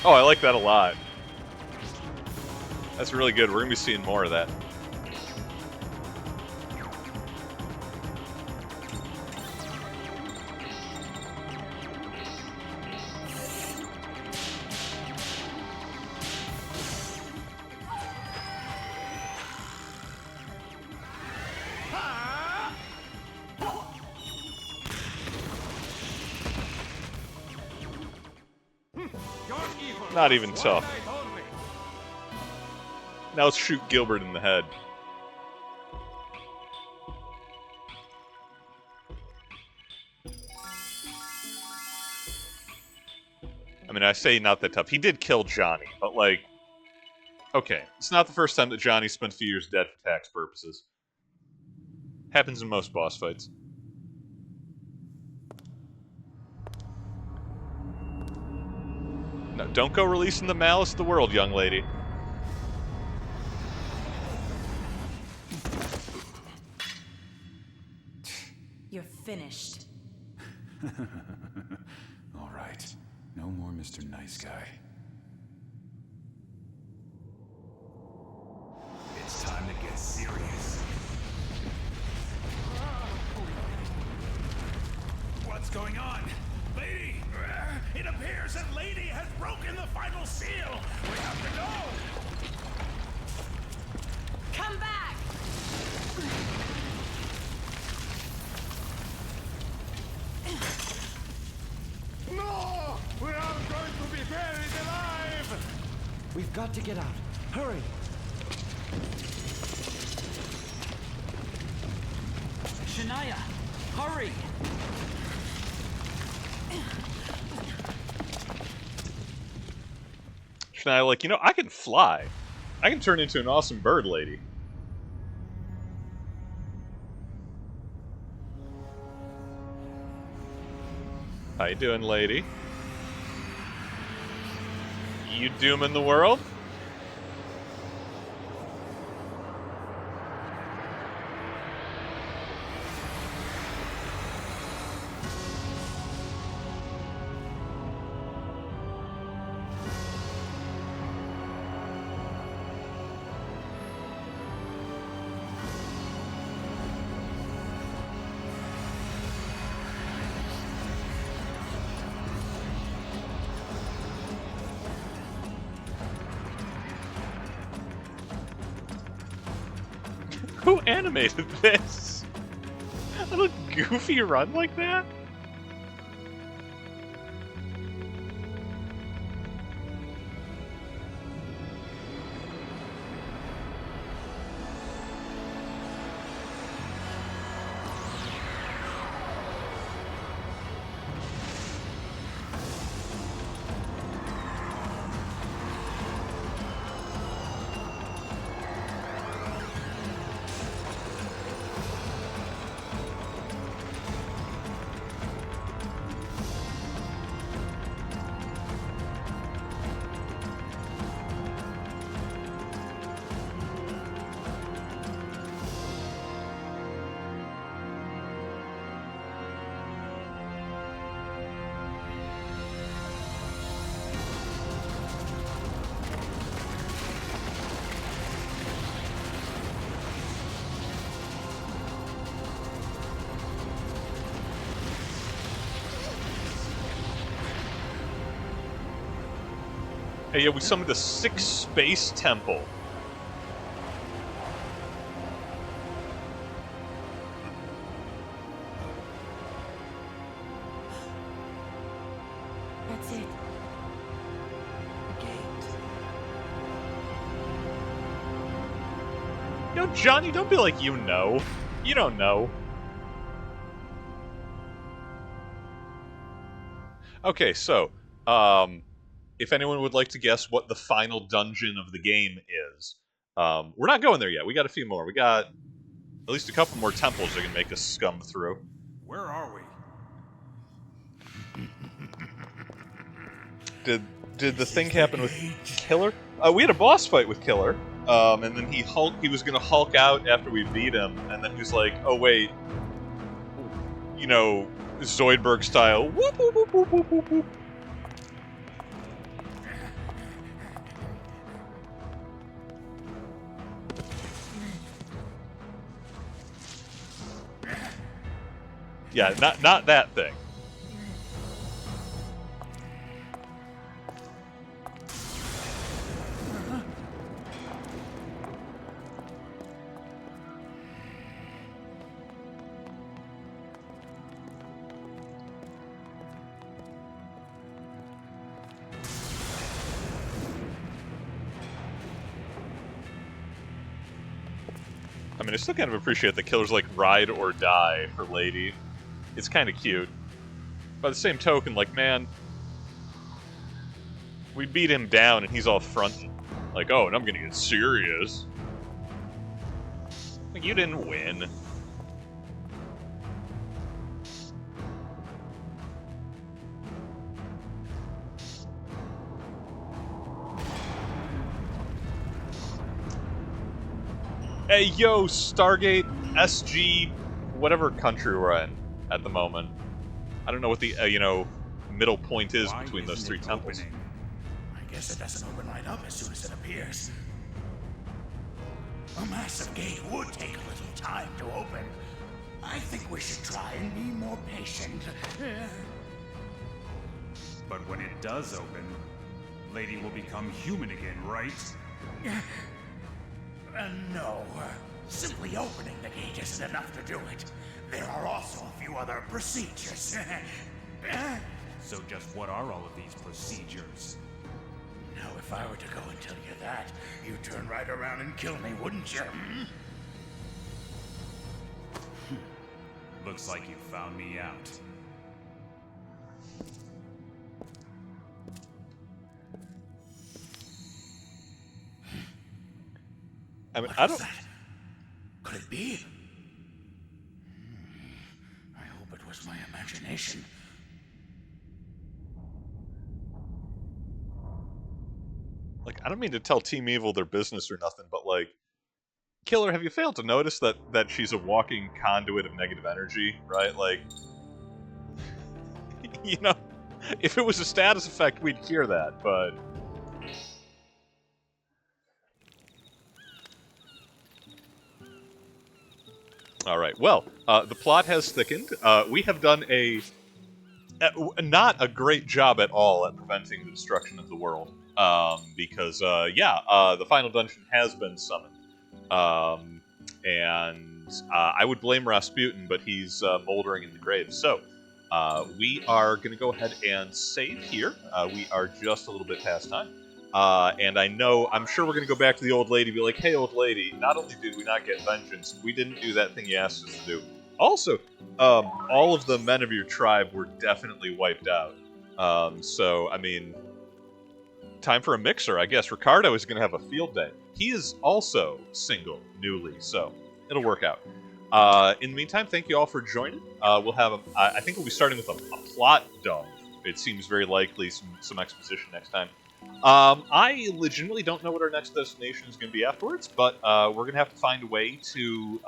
Oh, I like that a lot. That's really good. We're going to be seeing more of that. You're evil. Not even One tough. night only. Now let's shoot Gilbert in the head. I mean, I say not that tough. He did kill Johnny, but like... Okay, it's not the first time that Johnny spent a few years dead for tax purposes. Happens in most boss fights. No, don't go releasing the malice of the world, young lady. You're finished. All right. No more Mr. Nice Guy. It's time to get serious. What's going on? Lady! It appears that Lady has broken the final seal! We have to go! Come back! No! We are going to be buried alive! We've got to get out. Hurry. Shania, hurry! Shania, like, you know, I can fly. I can turn into an awesome bird lady. How you doing, lady? You dooming the world? Who animated this? A little goofy run like that? Hey, yeah, we summoned a 6 space temple. That's it. Gate. Yo, Johnny, don't be like you know. You don't know. Okay, so, if anyone would like to guess what the final dungeon of the game is, we're not going there yet. We got a few more. We got at least a couple more temples that can make us scum through. Where are we? Did the thing happen with Killer? We had a boss fight with Killer, and then he was gonna Hulk out after we beat him, and then he was like, oh wait, you know, Zoidberg style, whoop, whoop, whoop, whoop, whoop, whoop, whoop. Yeah, not that thing. I mean, I still kind of appreciate that Killer's like ride or die for Lady. It's kind of cute. By the same token, like, man, we beat him down and he's all fronted. Like, oh, and I'm gonna get serious. Like, you didn't win. Hey, yo, Stargate, SG, whatever country we're in at the moment. I don't know what the, middle point is between those three temples. I guess it doesn't open right up as soon as it appears. A massive gate would take a little time to open. I think we should try and be more patient. But when it does open, Lady will become human again, right? No. Simply opening the gate isn't enough to do it. There are also a few other procedures. So just what are all of these procedures? Now, if I were to go and tell you that, you'd turn right around and kill me, wouldn't you? Looks like you found me out. I mean, What I was don't... that? Could it be? I hope it was my imagination. Like, I don't mean to tell Team Evil their business or nothing, but, like, Killer, have you failed to notice that she's a walking conduit of negative energy, right? Like, you know, if it was a status effect, we'd hear that, but... Alright, well, the plot has thickened. We have done not a great job at all at preventing the destruction of the world. Because, the final dungeon has been summoned. I would blame Rasputin, but he's moldering in the grave. So, we are going to go ahead and save here. We are just a little bit past time. And I'm sure we're going to go back to the old lady and be like, hey, old lady, not only did we not get vengeance, we didn't do that thing you asked us to do. Also, all of the men of your tribe were definitely wiped out. So, I mean, time for a mixer, I guess. Ricardo is going to have a field day. He is also single, newly, so it'll work out. In the meantime, thank you all for joining. We'll have, I think we'll be starting with a plot dump. It seems very likely some exposition next time. I legitimately don't know what our next destination is going to be afterwards, but we're going to have to find a way to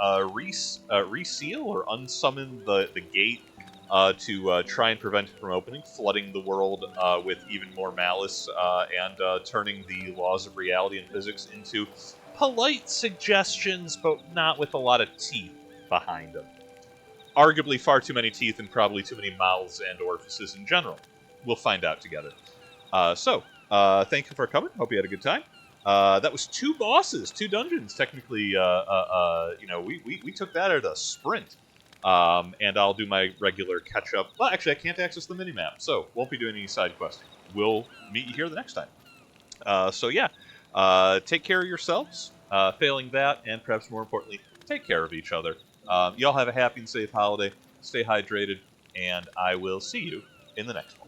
reseal or unsummon the gate to try and prevent it from opening, flooding the world with even more malice, and turning the laws of reality and physics into polite suggestions, but not with a lot of teeth behind them. Arguably far too many teeth and probably too many mouths and orifices in general. We'll find out together. Thank you for coming. Hope you had a good time. That was 2 bosses, 2 dungeons. Technically, we took that at a sprint. And I'll do my regular catch-up. Well, actually, I can't access the minimap, so won't be doing any side questing. We'll meet you here the next time. Take care of yourselves. Failing that, and perhaps more importantly, take care of each other. Y'all have a happy and safe holiday. Stay hydrated, and I will see you in the next one.